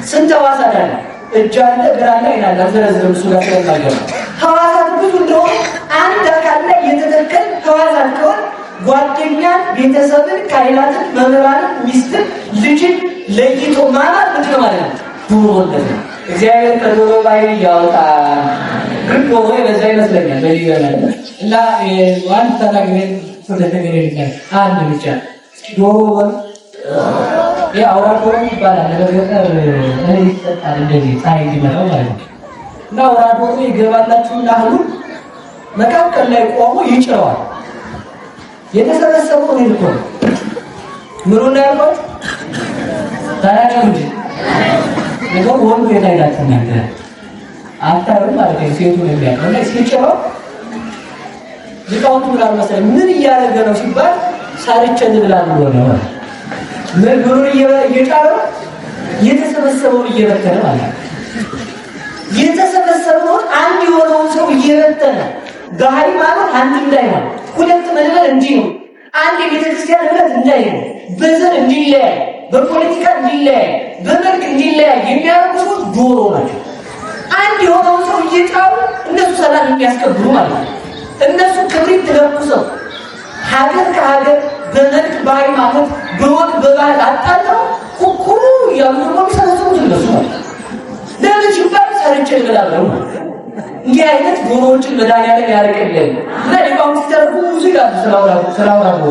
ስንት ሕዋሳት አለ? እጅ አለ፣ እግር አለ፣ ዓይን አለ። ዘረዝረም እሱ ጋር ስለማይገባ ሕዋሳት ብዙ እንደሆነ አንድ አካል ላይ የተተከለ ሕዋሳት ከሆነ ጓደኛን፣ ቤተሰብን፣ ካህናትን፣ መምህራንን፣ ሚስትን፣ ልጅን ለይቶ ማለት ምንድን ነው ማለት ነው? ዶሮ እንደዚህ ነው። እግዚአብሔር ከዶሮ ባይል ያወጣል። ግን ዶሮ የበዛ ይመስለኛል በሊበላል እና ዋን ተናግረን ስለተገኘ ይችላል አንድ ብቻ ዶሮ አውራ ዶሮ ይባላል። በገጠር ይሰጣል እንደዚህ ፀሐይ እንዲመታው ማለት ነው። እና አውራ ዶሮ ይገባላችሁና አሁን መካከል ላይ ቆሞ ይጭረዋል። የተሰበሰበው ነው እኮ ምሩና ያልኳት ታያችሁ እንጂ ነገር ወንዱ የታይላችሁ ነገር አታዩም ማለት ነው። ሴቱ ነው የሚያውቀው እና ሲጭረው ሊቃውንቱ ብላ መሰለኝ ምን እያደረገ ነው ሲባል ሳርቸ ብላ ብሎ ነው ምን ብሎ እየጫረው የተሰበሰበው እየበተነ ማለት ነው። የተሰበሰበው አንድ የሆነውን ሰው እየበተነ በሃይማኖት አንድ እንዳይሆን ሁለት መልመል እንዲህ ነው። አንድ የቤተክርስቲያን ህብረት እንዳይሆን በዘር እንዲለያይ፣ በፖለቲካ እንዲለያይ፣ በመልክ እንዲለያይ የሚያደርጉ ሰዎች ዶሮ ናቸው። አንድ የሆነውን ሰው እየጫሩ እነሱ ሰላም የሚያስከብሩ ማለት ነው። እነሱ ክብሪት ተለኩሰው ሀገር ከሀገር በመልክ በሃይማኖት በወግ በባህል አጣልተው ኩኩሩ እያሉ ነው የሚሰበሰቡት እነሱ ማለት ነው። ለምን ሲባል ሰርቼ እበላለሁ። እንዲህ አይነት ዶሮዎችን መድኃኒዓለም ያርቅልን እና ሊቃውንት ሲተርጉ ብዙ ይላሉ። ስላውራቦ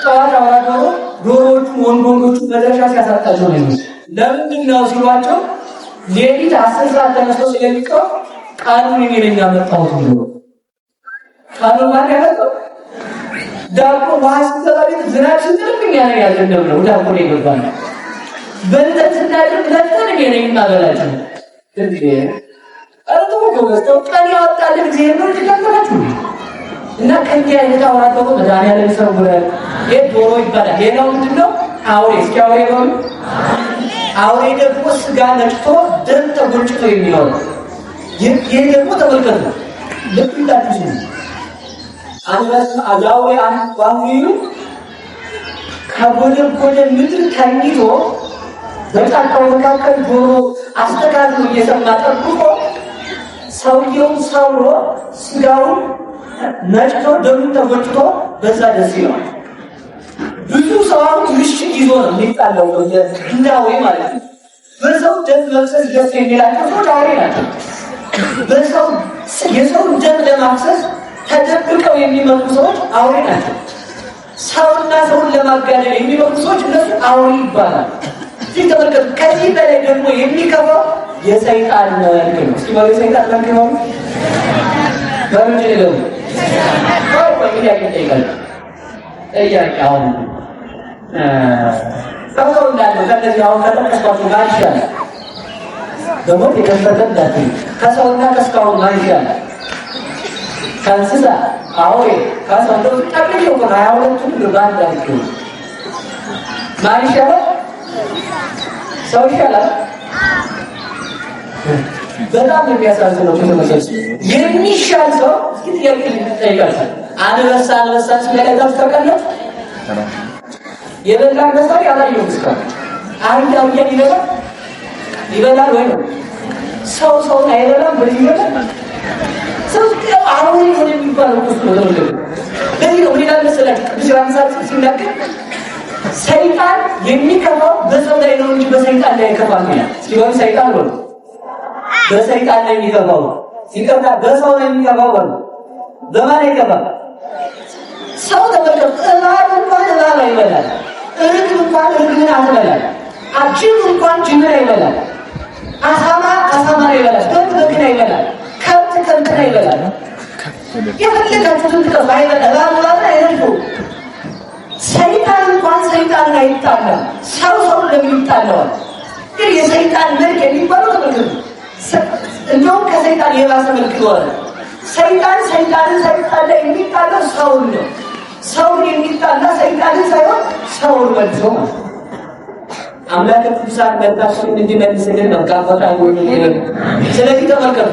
ጠዋት አውራ ዶሮ ዶሮዎቹን ወንዶቹን መድረሻ ሲያሳጣቸው ነው የሚሉት። ለምንድን ነው ሲሏቸው ሌሊት 10 ሰዓት ተነስተው ስለሚቀር ቃሉን የሚለኛ መጣሁት ብሎ ቃሉን ማን ያመጣው ዳቦ ዋስ ተባቢት ዝናብ ሲጥልብኝ ያለ ያዘንደው ነው ዳቦ ላይ ገባን በእንትን ስናድር ለተን ገነኝ ማበላችሁ እንዴ አረቱ ጎስተው ቀን ያወጣልን እግዚአብሔር ነው ተከታተላችሁ እና ከዚህ አይነት አውራ ዶሮ መድኃኒዓለም ሰውረ ዶሮ ይባላል። ሌላው ምንድነው? አውሬ እስኪ አውሬ ነው። አውሬ ደግሞ ስጋ ነጭቶ ደም ተጎንጭቶ የሚኖር ይሄ ደግሞ ተመልከቱ ልክ እንዳትሱ አንበሳ አዛው አንባንዩ ከጎደ ምድር ታኝቶ በጫካው መካከል ዶሮ አስተካክሎ እየሰማ ጠብቆ ሰውየው ሰውሮ ስጋውን ነጭቶ ደሙን ተጎጭቶ በዛ ደስ ይላል። ብዙ ሰው ምሽግ ይዞ ነው የሚጣለው እንዳው ማለት ነው። በሰው ደም መፍሰስ ደስ የሚላቸው ሰዎች አውሬ ናቸው። በሰው የሰው ደም ለማፍሰስ ተደብቀው የሚመጡ ሰዎች አውሬ ናቸው። ሰውና ሰውን ለማጋደል የሚመጡ ሰዎች እነሱ አውሬ ይባላል። ሲተመልከቱ ከዚህ በላይ ደግሞ የሚከፋው የሰይጣን መልክ ነው። እስኪ ማለት የሰይጣን መልክ ነው በምንድን ነው? ጥያቄ አሁን ሰው እንዳለው ከነዚህ አሁን ከጠቀስኳቸው ማን ይሻላል? በሞት የከፈተ እንዳትል ከሰውና ከስካሁን ማን ይሻላል? ከእንስሳ አውሬ ከሰው እንደው ጠቅልሎ እኮ 22ቱን በአንድ አድርገው ማን ይሻላል? ሰው ይሻላል። በጣም የሚያሳዝነው ከተመሰለ የሚሻል ሰው እስኪ ጥያቄ ልጠይቃችሁ። አንበሳ ሲበላ ታውቃለህ? የበላ አንበሳ ያላየው እስካሁን አህያ ይበላል ወይ ነው? ሰውን አይበላም። በዚህ ይበላል ሰው አሁን የሚባለው እሱ ነው። ለዚህ ነው ሌላ መሰላችሁ ቅዱስ ዮሐንስ ሲናገር ሰይጣን የሚከፋው በሰው ላይ ነው እንጂ በሰይጣን ላይ አይከፋም ይላል። ሲሆን ሰይጣን ነው በሰይጣን ላይ የሚከፋው ሲከፋ በሰው ላይ የሚከፋው ነው። በማን ይከፋል? ሰው ተበቀል እባብ እንኳን እባብ አይበላል። እርግብ እንኳን እርግብን አትበላል። አጅብ እንኳን ጅብን አይበላል። አሳማ ይበላል። በግን አይበላል። ከብትን አይበላል። የፈለጋችሁትን ጥቀሱ አይበላል። እባብ አይበላል። ሰይጣን እንኳን ሰይጣንን አይጣላም። ሰው ለምን ይጣላል? ግን የሰይጣን መልክ የሚባለው ተመልከቱ። እንደውም ከሰይጣን የባሰ መልክ ነው። ሰይጣን ላይ የሚጣለው ሰውን ነው። ሰውን የሚጣላ ሰይጣንን ሳይሆን ሰውን መልሶ ማለት ነው። አምላክ ቅዱሳን መልካቸውን እንዲመልስልን ነው ካፈታ ይወልልን። ስለዚህ ተመልከቱ፣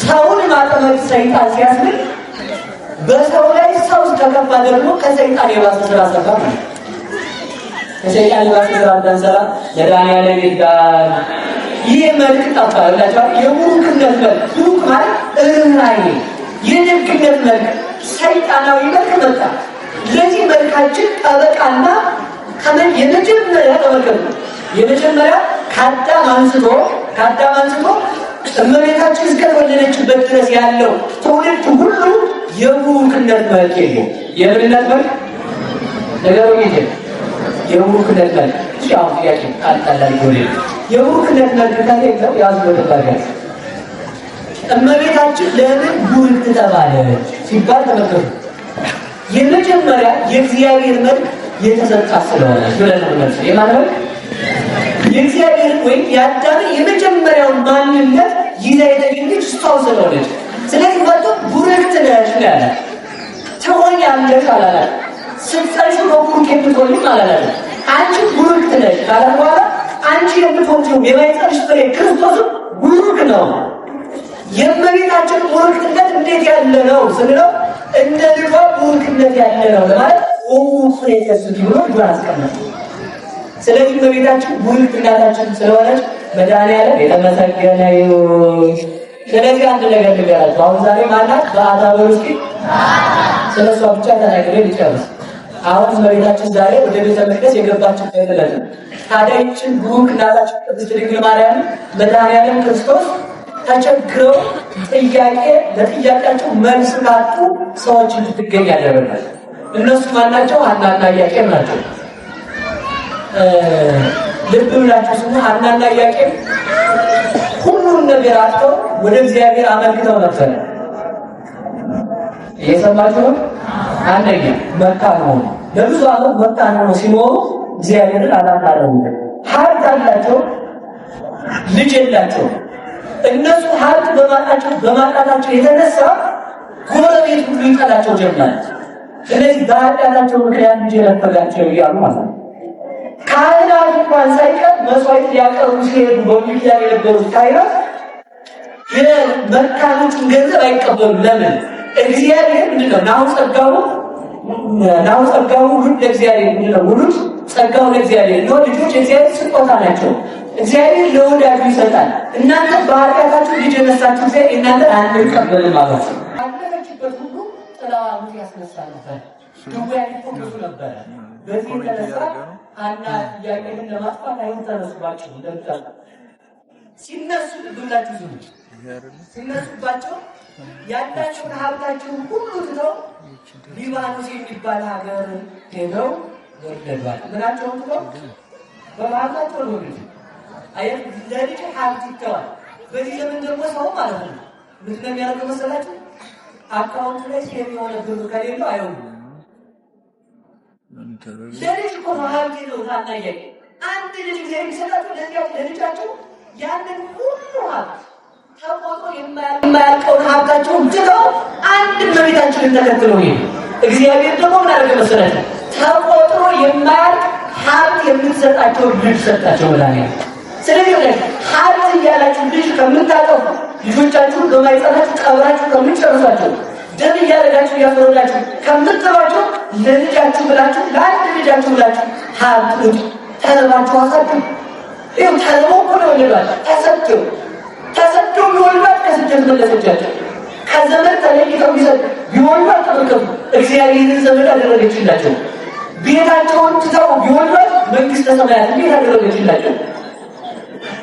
ሰውን ማጥመድ ሰይጣን ሲያስብል በሰው ላይ ሰው ከከፋ ደግሞ ከሰይጣን የባሰ ስራ ሰራ ማለት ነው። ከሰይጣን የባሰ ስራ እንዳንሰራ መድኃኒዓለም ይርዳን። ይህ መልክ ጠፋ ብላችኋል። የቡሩክነት መልክ ቡሩክ ማለት እርህራሄ የደግነት መልክ ሰይጣናዊ መልክ መጣ። ለዚህ መልካችን ጠበቃና የመጀመሪያ ተመልከቱ፣ የመጀመሪያ ከአዳም አንስቶ እመቤታችን እስከተወለደችበት ድረስ ያለው ትውልድ ሁሉ የቡሩክነት መልክ የለው። የምንነት መልክ ነገሩ ይሄ የቡሩክነት መልክ ሲያው ጥያቄ አጣላል ጎል የቡሩክነት መልክ ከሌለው ያዝበታል። እመቤታችን ለምን ቡሩክ ተባለች ሲባል ተመልከቱ፣ የመጀመሪያ የእግዚአብሔር መልክ የተሰጣት ስለሆነ ስለነበር የማለት የእግዚአብሔር ወይም የአዳም የመጀመሪያውን ማንነት ይዛ የተገኘች እሷ ስለሆነች፣ ስለዚህ ወጥቶ ቡሩክት ነሽ ያለ ትሆኛለሽ አላላት። ስትጸንሺ በቡሩክ የምትሆኚ አላላት። አንቺ ቡሩክት ነሽ ካለ በኋላ አንቺ የምትሆኚው የማይጸንሽ ፍሬ ክርስቶስ ቡሩክ ነው። የእመቤታችን ቡሩክነት እንዴት ያለ ነው ስንለው እንደ ልጇ ቡሩክነት ያለ ነው ለማለት ፍሬ ከስቲ ብሎ ልጇን አስቀመጠ። ስለዚህ እመቤታችን ቡሩክት እናታችን ስለሆነች መድኃኒዓለም የተመሰገነ ይሁን። ስለዚህ አንድ ነገር ልንገራችሁ። አሁን ዛሬ ማናት በአታበሩ እስኪ ስለሷ ብቻ ተናግሬ ልጨርስ። አሁን እመቤታችን ዛሬ ወደ ቤተ መቅደስ የገባችበት ዕለት ነው። ታዲያ ይህችን ቡሩክ እናታችን ቅድስት ድንግል ማርያም መድኃኒዓለም ክርስቶስ ተቸግረው ለጥያቄያቸው መልስ ካጡ ሰዎች እንድትገኝ ያደረጋል። እነሱ ማናቸው? ሐናና ኢያቄም ናቸው። ልብ ብላችሁ ስሙ። ሐናና ኢያቄም ሁሉን ነገር አጥተው ወደ እግዚአብሔር አመልክተው ነበር። እየሰማችሁ ነው? አንደኛ መካን ሆኑ። ለብዙ ዓመት መካን ሆነው ሲኖሩ እግዚአብሔርን አላማረሩም። ሀብት አላቸው፣ ልጅ የላቸው። እነሱ ሀብት በማጣታቸው የተነሳ ጎረቤት ሁሉ ይጠላቸው ጀመረ። ስለዚህ በኃጢአታቸው ምክንያት ልጅ የነፈጋቸው እያሉ ማለት ነው። ካህናት እንኳን ሳይቀር መስዋዕት ሊያቀርቡ ሲሄዱ በሚዲያ የነበሩት ካህናት የመካኖችን ገንዘብ አይቀበሉ። ለምን? እግዚአብሔር ምንድነው? ናሁ ጸጋው ሁሉ ለእግዚአብሔር ምንድነው? ሁሉ ጸጋው ለእግዚአብሔር ነው። ልጆች የእግዚአብሔር ስጦታ ናቸው። እግዚአብሔር ለወዳጁ ይሰጣል። እናንተ በኃጢአታችሁ ልጅ የነሳችሁ ጊዜ እናንተ አንቀበልም ማለት ነው። አለችበት ሁሉ ጥላዋን ያስነሳ ነበር። ድውያን ይቆሙ ነበር። በዚህ የተነሳ ሐና ኢያቄምን ለማጥፋት አይሁን ተነሱባቸው። እንደምታውቁ ሲነሱ ብላችሁ ዝም ሲነሱባቸው ያላቸውን ሀብታቸውን ሁሉ ትተው ሊባኖስ የሚባል ሀገር ሄደው ወለዷል። ምናቸውን ትተው በባህላቸው ወለዱ። አየት ለልጅ ሀብት ይተዋል። በዚህ ዘመን ደግሞ ሰው ማለት ነው ምንድነው የሚያደርገው መሰላችሁ? አካውንት ላይ ሴቭ የሆነ ብር ከሌለው አይሆንም። ለልጅ እኮ ነው ሀብት ነው። ሐና ኢያቄም አንድ ልጅ ጊዜ የሚሰጣቸው ለልጃቸው ያንን ሁሉ ሀብት ተቆጥሮ የማያልቀውን ሀብታቸውን ትተው አንድ እመቤታችንን ተከትለው ይሄ እግዚአብሔር ደግሞ ምን አደረገ መሰላችሁ? ተቆጥሮ የማያልቅ ሀብት የምትሰጣቸው ልጅ ሰጣቸው መድኃኒዓለም። ስለዚህ ሀብት እያላችሁ ልጅ ከምታጠፉ ልጆቻችሁን በማይጸናችሁ ቀብራችሁ ከምትጨርሷቸው ደም እያደረጋችሁ እያስወረዳችሁ ከምትተዋቸው ለልጃችሁ ብላችሁ ለአንድ ልጃችሁ ብላችሁ ሀብት ተረባችሁ አሳድሩ። ይኸው ተረቦ እኮ ነው የወለዷቸው። ተሰደው ቢወልዷት ከስደት መለሰቻቸው። ከዘመድ ተለይተው ቢወልዷት ተመልከቱ፣ እግዚአብሔርን ዘመድ አደረገችላቸው። ቤታቸውን ትተው ቢወልዷት መንግሥተ ሰማያት እንዴት አደረገችላቸው።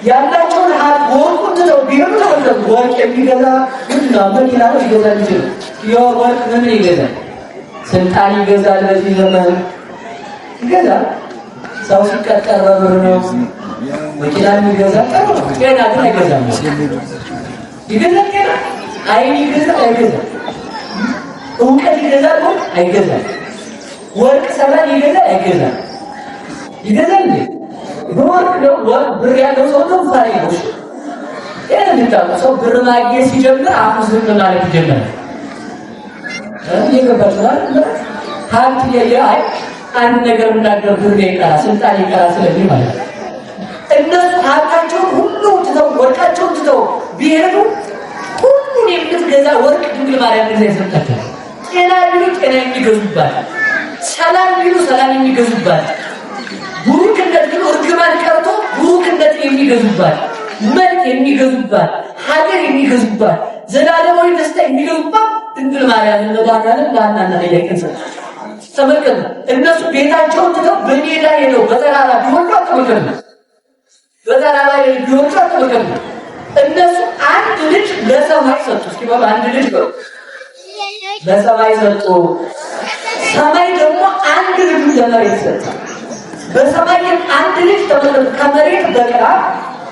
ያላቸውን ሀብት ወርቁን ትተው ቢሄዱ ተመልከቱ። ወርቅ የሚገዛ ምንድን ነው? መኪና ነው ሊገዛ የሚችል የወርቅ ምን ይገዛል? ስልጣን ይገዛል። በዚህ ዘመን ይገዛል። ሰው ሲቀጠር በብር ነው። መኪና የሚገዛ ጥሩ ነው። ጤና ግን አይገዛም። ይገዛል። ጤና አይን ይገዛል። አይገዛም። እውቀት ይገዛል። አይገዛም። ወርቅ ሰላም ይገዛል። አይገዛም። ይገዛል እንዴ? በወርቅ ነው። ብር ያለው ሰው ነው ፋይ ነው። የምታውቁ ሰው ብር ማግኘት ሲጀምር አሁን ዝም ማለት ይጀምራል። ይገባችኋል? ሀብት የያይ አንድ ነገር እንዳደርጉ ይቀራ ስልጣን ይቀራ ስለዚህ ማለት ነው። እነሱ ሀብታቸውን ሁሉ ትተው ወርቃቸውን ትተው ቢሄዱ ሁሉን የምትገዛ ወርቅ ድንግል ማርያም ጊዜ ሰጣቸው። ጤና ቢሉ ጤና የሚገዙባት፣ ሰላም ቢሉ ሰላም የሚገዙባት፣ ቡሩክነት ቢሉ እርግማን ቀርቶ ቡሩክነት የሚገዙባት፣ መልክ የሚገዙባት፣ ሀገር የሚገዙባት፣ ዘላለማዊ ደስታ የሚገዙባት ድንግል ማርያም መድኃኒዓለም ለሐናና ለኢያቄም ሰጣቸው። ተመልከቱ። እነሱ ቤታቸውን ትተው በሜዳ ሄደው በተራራ ቢወጡ ተመልከቱ። በተራራ ቢወጡ ተመልከቱ። እነሱ አንድ ልጅ ለሰማይ ሰጡ። እስኪ ባባ አንድ ልጅ ነው ለሰማይ ሰጡ። ሰማይ ደግሞ አንድ ልጅ ለመሬት ሰጠ። በሰማይ አንድ ልጅ ተመልከቱ። ከመሬት በቀላ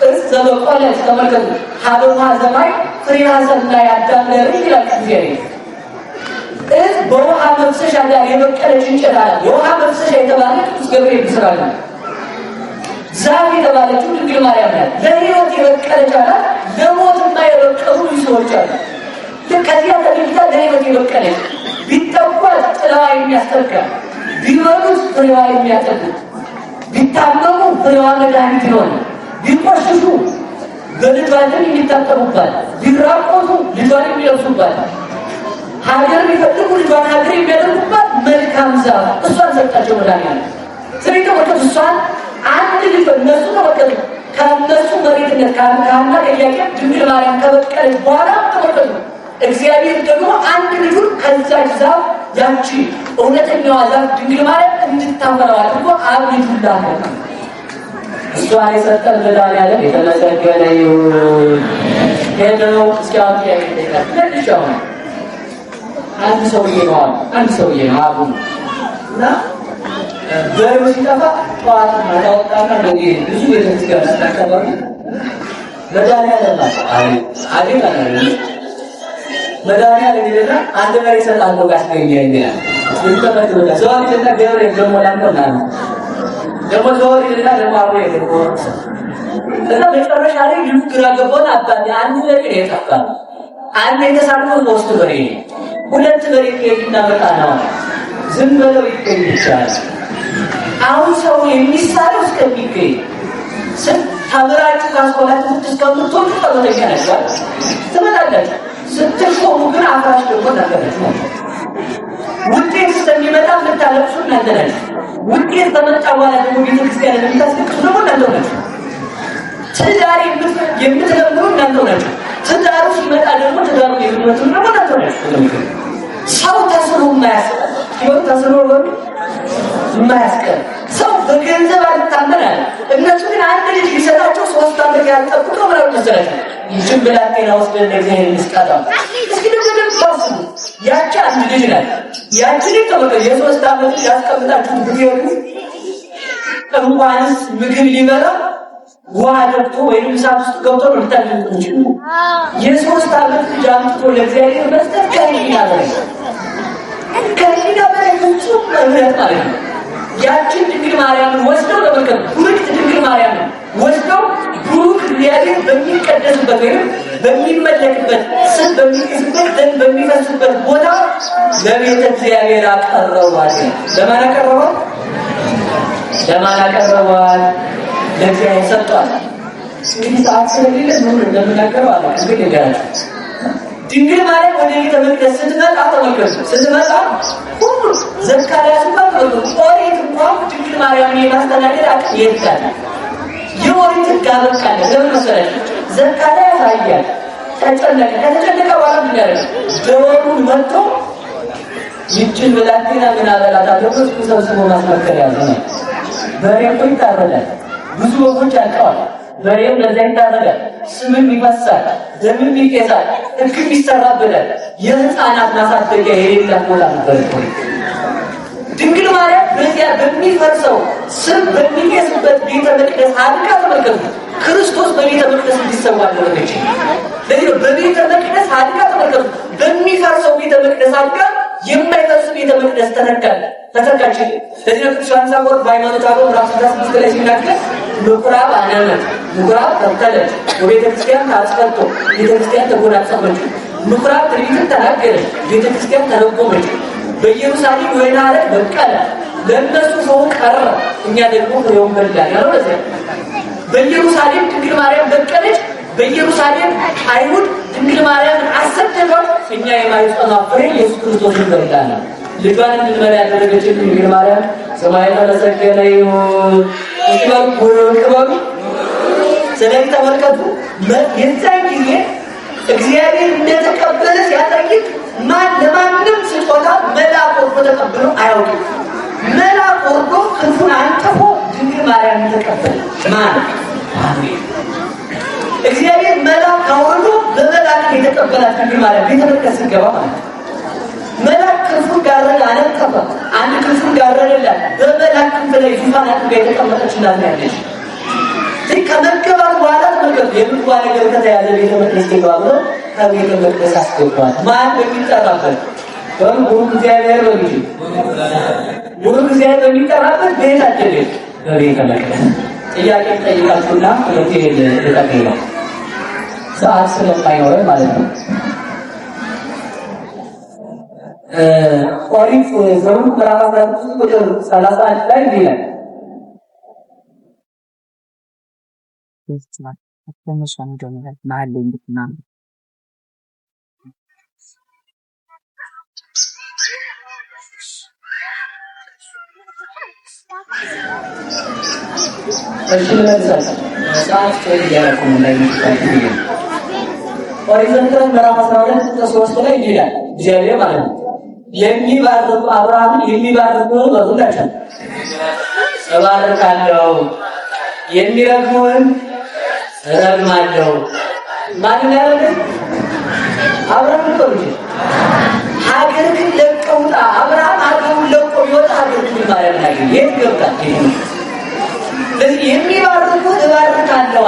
እርስ ዘበቆለ ተመልከቱ። ሀበማ ዘማይ ፍሬሃ ሰናይ አዳም ለሪ ይላል እግዚአብሔር። በውሃ መፍሰሻ ጋር የበቀለች እንጨት አለ። የውሃ መፍሰሻ የተባለ ቅዱስ ገብርኤል ይስራል። ዛፍ የተባለችው ድንግል ማርያም ናት። ለሕይወት የበቀለች አለ። ለሞትማ የበቀሉ ሰዎች አሉ። ከዚያ ተገኝታ ለሕይወት የበቀለች ቢጠቋት ጥላዋ የሚያስጠጋ፣ ቢበሉት ፍሬዋ የሚያጠግብ፣ ቢታመሙ ፍሬዋ መድኃኒት ይሆን፣ ቢቆሽሹ በልጇን የሚታጠቡባት፣ ቢራቆቱ ልጇን የሚለብሱባት፣ ሀገር ቢፈልጉ ልጇን ሀገር የሚያደርጉባት መልካም ዛፍ እሷን ሰጣቸው መድኃኒዓለም። ስለዚህ ተመልከቱ፣ እሷን አንድ ልጅ እነሱ ተመልከቱ። ከእነሱ መሬትነት ከሐና ከኢያቄም ድንግል ማርያም ከበቀለች በኋላ ተመልከቱ፣ እግዚአብሔር ደግሞ አንድ ልጁን ከዛች ዛፍ ያቺ እውነተኛዋ ዛፍ ድንግል ማርያም እንድታፈራው አድርጎ አብ ልጁን ላከ። እሷን የሰጠን መድኃኒዓለም የተመሰገነ ይሁን። ሄደው እስኪያውቅ ያይጠይቃል ለልሻው አንድ ሰውዬ ነው አቡ እና በሩ ሲጠፋ ጠዋት ማታወጣና በዚህ ብዙ ቤተክርስቲያን አስተካከሉ መድኃኒዓለም መድኃኒዓለም ይለና አንድ ነገር ይሰጣል ጋስገኘኝ ይላል። ይተመጥበታ ዘዋሪ ለና ገብርኤል ደግሞ ላንተና ደግሞ ዘዋሪ ለና ደግሞ አቡ ይደርቆ እና በጨረሻ ላይ ግራ ገባን። አባቴ አንድ ነገር ይጠፋል። አንድ የተሳልፈው ሶስት በሬ ሁለት በሬ ከይናመጣ ነው ዝም ብለው ይገኝ ይችላል። አሁን ሰው የሚሳለው እስከሚገኝ ተምራችሁ ካስኮላችሁ ስትስከምቶቹ ተመለኛ ነበር ትመጣላችሁ። ስትሾሙ ግን አፍራሽ ደግሞ ናገራችሁ። ውጤት እስከሚመጣ ምታለቅሱ እናንተ ናችሁ። ውጤት በመጣ በኋላ ደግሞ ቤተክርስቲያን የምታስለቅሱ ደግሞ እናንተ ናችሁ። ትዳር የምትለምኑ እናንተ ናችሁ። ትዳሩ ሲመጣ ደግሞ ትዳሩ የምትመጡ ደግሞ እናንተ ናችሁ። ሰው ተስኖ የማያስቀር ህይወት ተስኖ የማያስቀር ሰው በገንዘብ አልታመናል። እነሱ ግን አንድ ልጅ ሊሰጣቸው 3 ዓመት ያልጠብቀው ምናምን መሰላቸው። ይህችን ብላቴና ወስደን ለእግዚአብሔር እንስጣታ። እስኪ ደግሞ ታስቡ። ያቺ አንድ ልጅ ናት። ያቺ ልጅ ተመልከቱ። የ3 ዓመት ያስቀምጣችሁ ብትሄዱ እንኳንስ ምግብ ሊበላ ውሃ ደብቶ ወይም እሳት ውስጥ ገብቶ ነው ልታደርጉ እንችሉ። የ3 ዓመት ልጅ አምጥቶ ለእግዚአብሔር መስጠት ከህሊና በላይ ፍጹም እምነት ማለት ነው። ያችን ድንግል ማርያምን ወስደው ተመልከቱ። ብሩክት ድንግል ማርያምን ወስደው ብሩክ እግዚአብሔር በሚቀደስበት ወይም በሚመለክበት ስም በሚቀስበት ደም በሚፈስበት ቦታ ለቤተ እግዚአብሔር አቀረቧል። ለማን አቀረቧል? ለእግዚአብሔር ሰጥቷል። እንግዲህ ሰዓት ስለሌለ ምን እንደምናገረው አለ እንግዲህ ነገራችሁ። ድንግል ማርያም ወደ ቤተ መቅደስ ስትመጣ ተመልከቱ። ስትመጣ ሁሉ ዘካርያስ እንኳን ኦሪት እንኳን ድንግል ማርያምን የማስተናገድ አቅም የለም። የኦሪት ጋበቃለ ለምን መሰላችሁ? ዘካርያስ አያል ተጨነቀ። ከተጨነቀ በኋላ ምን ያደርግ? ደወሉን መጥቶ ይችን ብላቴና ምን አበላት አድርጎ ሰብስቦ ማስመከር ያዘ ነው። በሬ እኮ ይታረዳል። ብዙ ወጎች አልቀዋል። በሬው ለዛ ይታረዳል። ስምም ይፈሳል፣ ደምም ይቄሳል፣ ሕግም ይሰራበታል። የህፃናት ማሳደጊያ የሌላት ቦታ ነበር። ድንግል ማርያም በዚያ በሚፈርሰው ስም በሚቄስበት ቤተ መቅደስ አድጋ ተመልከቱ። ክርስቶስ በቤተ መቅደስ እንዲሰዋ አደረገች። ለዚህ በቤተ መቅደስ አድጋ ተመልከቱ። በሚፈርሰው ቤተ መቅደስ አድጋ የማይፈርስ ቤተ መቅደስ ተተካች። ለዚህ ነው ቅዱስ ዮሐንስ አፈወርቅ በሃይማኖተ አበው ምዕራፍ 16 ላይ ሲናገር ምኩራብ አነመት፣ ምኩራብ ተከለች፣ ወቤተ ክርስቲያን ታስፈቶ፣ ቤተ ክርስቲያን ተጎናጸፈች። ምኩራብ ትንቢትን ተናገረች፣ ቤተ ክርስቲያን ተረጎመች። በኢየሩሳሌም ወይን ሐረግ በቀለ፣ ለእነሱ ሰው ቀረ፣ እኛ ደግሞ ፍሬውን በላን ያለው ለዚህ። በኢየሩሳሌም ድንግል ማርያም በቀለች፣ በኢየሩሳሌም አይሁድ ድንግል ማርያም አሰደዷት፣ እኛ የማኅፀኗ ፍሬ ኢየሱስ ክርስቶስን በላን። ልጇን እንድንበላ ያደረገችን ድንግል ማርያም ስሟ የተመሰገነ ይሁን። ቅበሉ። ስለዚህ ተመልከቱ፣ የዛን ጊዜ እግዚአብሔር እንደተቀበለ ሲያጠይቅ ለማንም ስጦታ መልአክ ወርዶ ተቀብሎ አያውቅም። መልአክ ወርዶ ክንፉን አንጥፎ ድንግል ማርያም ተቀበለ። እግዚአብሔር መልአክ አውርዶ በመልአክ የተቀበላት ድንግል ማርያም ቤተ መቅደስ ሲገባ ማለት ነው። መልአክ ክንፉን ጋረደ፣ አነጠፈ። አንድ ክንፉን ጋረደላት። በመልአክ ክንፍ ላይ ዙፋን አድርጋ የተቀመጠች እናት ያለች ከመገባት በኋላ ተመልከቱ፣ የምግቧ ነገር ከተያዘ ቤተ መቅደስ ገባ ብሎ ከቤተ መቅደስ አስገቧት። ማን በሚጠራበት ቡሩክ እግዚአብሔር በሚል ቡሩክ እግዚአብሔር በሚጠራበት ቤት አደገች፣ በቤተ መቅደስ። ጥያቄ ጠይቃችሁና ሁለቴ ልጠቅኝ ነው ሰዓት ስለማይኖረን ማለት ነው። ኦሪት ዘኍልቍ ምዕራፍ 13 ቁጥር 31 ላይ ይላል አትመሻን ጀምረ ማለ እንድትና እሺ ሰዓት ያለቁም ላይ ነው። ኦሪት ዘኍልቍ ምዕራፍ 12 ቁጥር 3 ላይ ይላል እግዚአብሔር ማለት ነው የሚባርኩ አብርሃምን የሚባርኩ በሁላችን እባርካለሁ፣ የሚረግሙን እረግማለሁ። ማን ያለ አብርሃም ነው እንጂ ሀገር ግን ለቀው ወጣ። አብርሃም ሀገሩን ለቆ ይወጣ ሀገር ግን ማርያም ላይ የት ገብታ ለዚህ የሚባርኩት እባርካለሁ።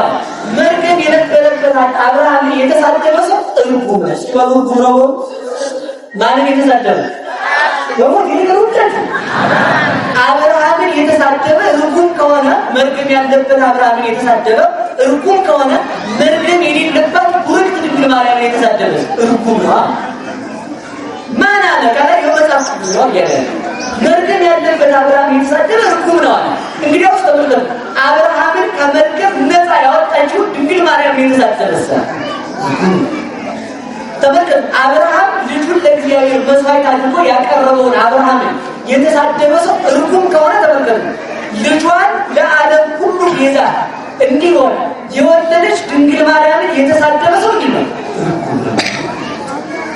መርገም የነበረበት አብርሃም የተሳደበ ሰው እርጉም ነው። ሲባሉ ነው ማን የተሳደበ አብርሃምን የተሳደበ እርጉም ከሆነ መርገም ያለበት አብርሃምን የተሳደበ እርጉም ከሆነ መርገም የሌለባት ቡርክት ድንግል ማርያምን የተሳደበ እርጉም ነው። ማን አለ ካለ የመጽሐፍ ቅዱስ ነው ያለ መርገም ያለበት አብርሃም የተሳደበ እርጉም ነው አለ። እንግዲህ ተመልከቱ፣ አብርሃምን ከመርገም ነፃ ያወጣችው ድንግል ማርያምን የተሳደበ ተመልከቱ። አብርሃም ልጁን ለእግዚአብሔር መስዋዕት አድርጎ ያቀረበውን አብርሃምን የተሳደበ ሰው እርጉም ከሆነ ተመልከቱ፣ ልጇን ለዓለም ሁሉ ቤዛ እንዲሆን የወለደች ድንግል ማርያምን የተሳደበ ሰው ነው።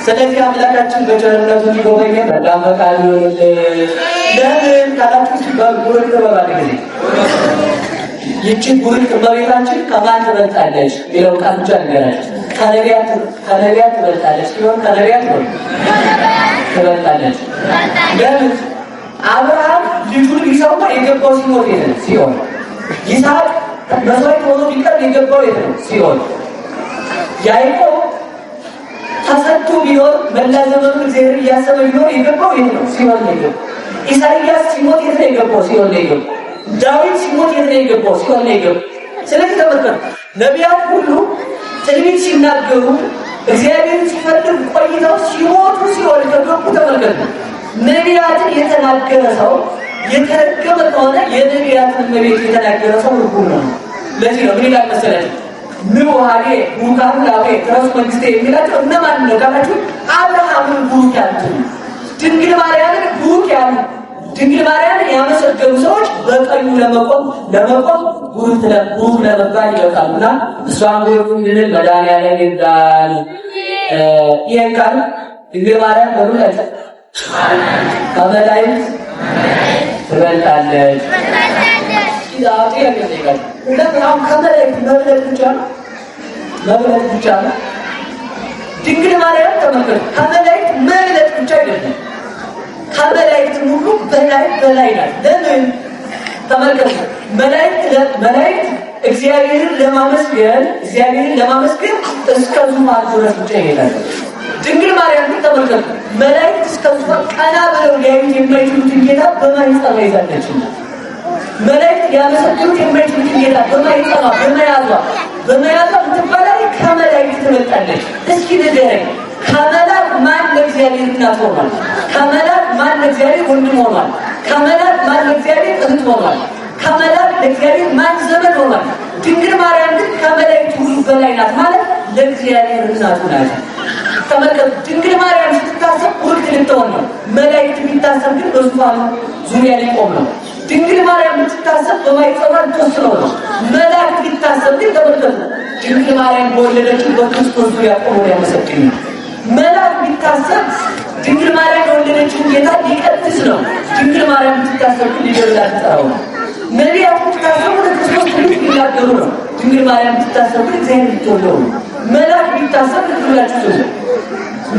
ስለዚህ አምላካችን በቸርነቱ እንዲጎበኘን በጣም ፈቃዱ ይሁንልን። ለምን ካላችሁ ሲባል ቡርክ ተባባለ ጊዜ ይቺ ቡርክ እመቤታችን ከማን ትበልጣለች የሚለው ቃል ብቻ ነገራችን። ከነቢያት ትበልጣለች ሲሆን ከነቢያት ነው ትበልጣለች። ለምን አብርሃም ልጁን ሊሰዋ የገባው ሲሞት የለም ሲሆን ይስሐቅ መስዋዕት ሆኖ ሊቀርብ የገባው የለም ሲሆን ያዕቆብ ተሰጥቶ ቢሆን መላ ዘመኑ እግዚአብሔር እያሰበ ቢሆን የገባው ይሄ ነው ሲሆን ነው። ኢሳይያስ ሲሞት የት ነው የገባው ሲሆን ነው። ዳዊት ሲሞት የት ነው የገባው ሲሆን ነው። ስለዚህ ተመልከቱ፣ ነቢያት ሁሉ ትንቢት ሲናገሩ እግዚአብሔርን ሲፈልግ ቆይተው ሲሞቱ ሲሆን ከገቡ ተመልከቱ። ነቢያትን የተናገረ ሰው የተረገመ ከሆነ የነቢያትን ነቢያት የተናገረ ሰው ርጉም ነው። ለዚህ ነው ምን ይላል መሰላችሁ? ንውሃዴ ቡካን ላቤ ትረሱ መንግስቴ የሚላቸው እነማን ነው ካላችሁ አብርሃምን ቡሩክ ያሉት ድንግል ማርያምን ቡሩክ ያሉ ድንግል ማርያምን ያመሰገኑ ሰዎች በቀኙ ለመቆም ቡሩክ ለመባል ይበቃሉና እሷን ቡሩክ እንድንል መድኃኒዓለም ይርዳን። ይህን ቃል ድንግል ማርያም በሩላች ከመላእክት ትበልጣለች። ዛሬ ያገኛል እንደው ከመላእክት መብለጥ ብቻ ነው። ድንግል ማርያም ተመልከቱ፣ ከመላእክት መብለጥ ብቻ አይደለም፣ ከመላእክት ሁሉ በላይ ናት። ለምን ተመልከቱ፣ መላእክት እግዚአብሔርን ለማመስገን እስከ ዙፋን ድረስ ብቻ ይሄዳሉ። ድንግል ማርያም ግን ተመልከቱ፣ መላእክት እስከ ዙፋን ቀና ብለው ሊያዩት የማይችሉትን ጌታ በማኅፀኗ ይዛለች። መላእክት ሊያመሰግኑት የማይችሉትን ጌታ በማኅፀኗ በመያዟ ምትባላለች። ከመላእክት ትበልጣለች። እስኪ ንገረኝ፣ ከመላእክት ማን ለእግዚአብሔር እናት ሆኗል። ከመላክ ማን ለእግዚአብሔር ወንድም ሆኗል። ከመላክ ማን ለእግዚአብሔር እህት ሆኗል። ከመላክ ለእግዚአብሔር ማን ዘመድ ሆኗል። ድንግል ማርያም ግን ከመላእክት ሁሉ በላይ ናት ማለት ለእግዚአብሔር እናቱ ናት። ተመልከቱ፣ ድንግል ማርያም ስትታሰብ ውርድ ልትሆን ነው። መላእክት ቢታሰብ ግን በዙፋኑ ዙሪያ ሊቆም ነው። ድንግል ማርያም ብትታሰብ በማይጸኗ ተወስነው ነው። መላእክት ቢታሰብ ግን ተመልከቱ፣ ድንግል ማርያም በወለደችው በክርስቶስ ዙሪያ ቆሞ ያመሰግኝ። መላእክት ቢታሰብ ድንግል ማርያም የወለደችውን ጌታ ሊቀድስ ነው። ድንግል ማርያም ብትታሰብ ግን ሊገድላ ትጠራው ነው። ነቢያት ብትታሰቡ ለክርስቶስ ትንቢት ሊናገሩ ነው። ድንግል ማርያም ብትታሰብ ግን እግዚአብሔር ሊተወው ነው። መልአክ ቢታሰብ ልትብላችሁ ነው።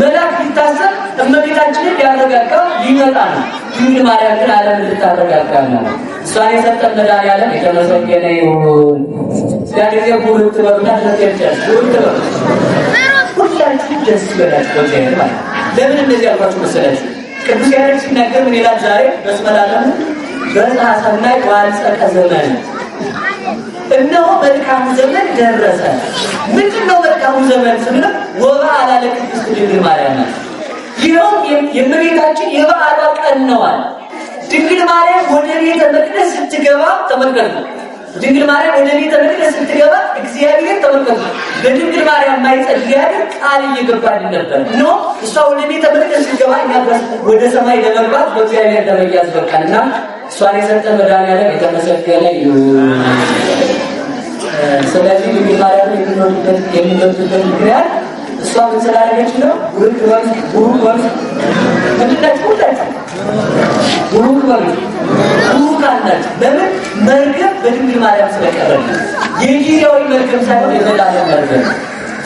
መልአክ ቢታሰብ እመቤታችንን ሊያረጋጋ ሊመጣ ነው። ድንግል ማርያም ግን ዓለምን ልታረጋጋ ነው። እሷን የሰጠን መድኃኒዓለም የተመሰገነ ይሁን። ስለዚህ ሁሉ ትበሉና ተጨርጨስ ሁሉ ትበሉ ሁላችሁ ደስ ይበላችሁ። ወጀን ማለት ለምን እንደዚህ አልኳችሁ መሰላችሁ? ቅዱስ ያሬድ ሲናገር ምን ይላል? ዛሬ በስመ ዓለም በፀሐይ ዋልጸቀ ዘመን፣ እነሆ መልካሙ ዘመን ደረሰ። ምንድነው መልካሙ ዘመን ስንል ወበዓለ ለቅድስት ድንግል ማርያም ናት። ይኸውም የእመቤታችን የበዓሏ ቀን ነዋል። ድንግል ማርያም ወደ ቤተ መቅደስ ስትገባ ተመልከቱ። ድንግል ማርያም ወደ ቤተ መቅደስ ስትገባ እግዚአብሔር ተመልከቱ በድንግል ማርያም ማኅፀን እግዚአብሔር ቃል እየገባልን ነበር። ኖ እሷ ወደ ቤተ መቅደስ ስትገባ እኛ ወደ ሰማይ ለመግባት በእግዚአብሔር ለመያዝ በቃንና እሷን የሰጠን መድኃኒዓለም የተመሰገነ ይሁን። ስለዚህ ድንግል ማርያም የምንወድበት ምክንያት እሷ ምን ስላደረገች ነው? ቡሩክ በሉ ምንድናችሁ? ሁላችሁ ቡሩክ በሉ ቡሩክ አላችሁ። ለምን? መርገም በድንግል ማርያም ስለቀረች። የጊዜያዊ መርገም ሳይሆን የዘላለም መርገም፣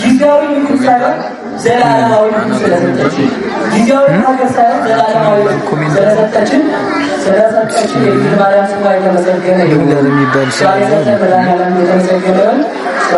ጊዜያዊ ምክር ሳይሆን ዘላለማዊ ምክር ስለሰጠችን፣ ጊዜያዊ ሀገር ሳይሆን ዘላለማዊ ስለሰጠችን የድንግል ማርያም ስሟ የተመሰገነ ይሁን። እሷ የሰጠን መድኃኒዓለም የተመሰገነ ይሁን። እሷ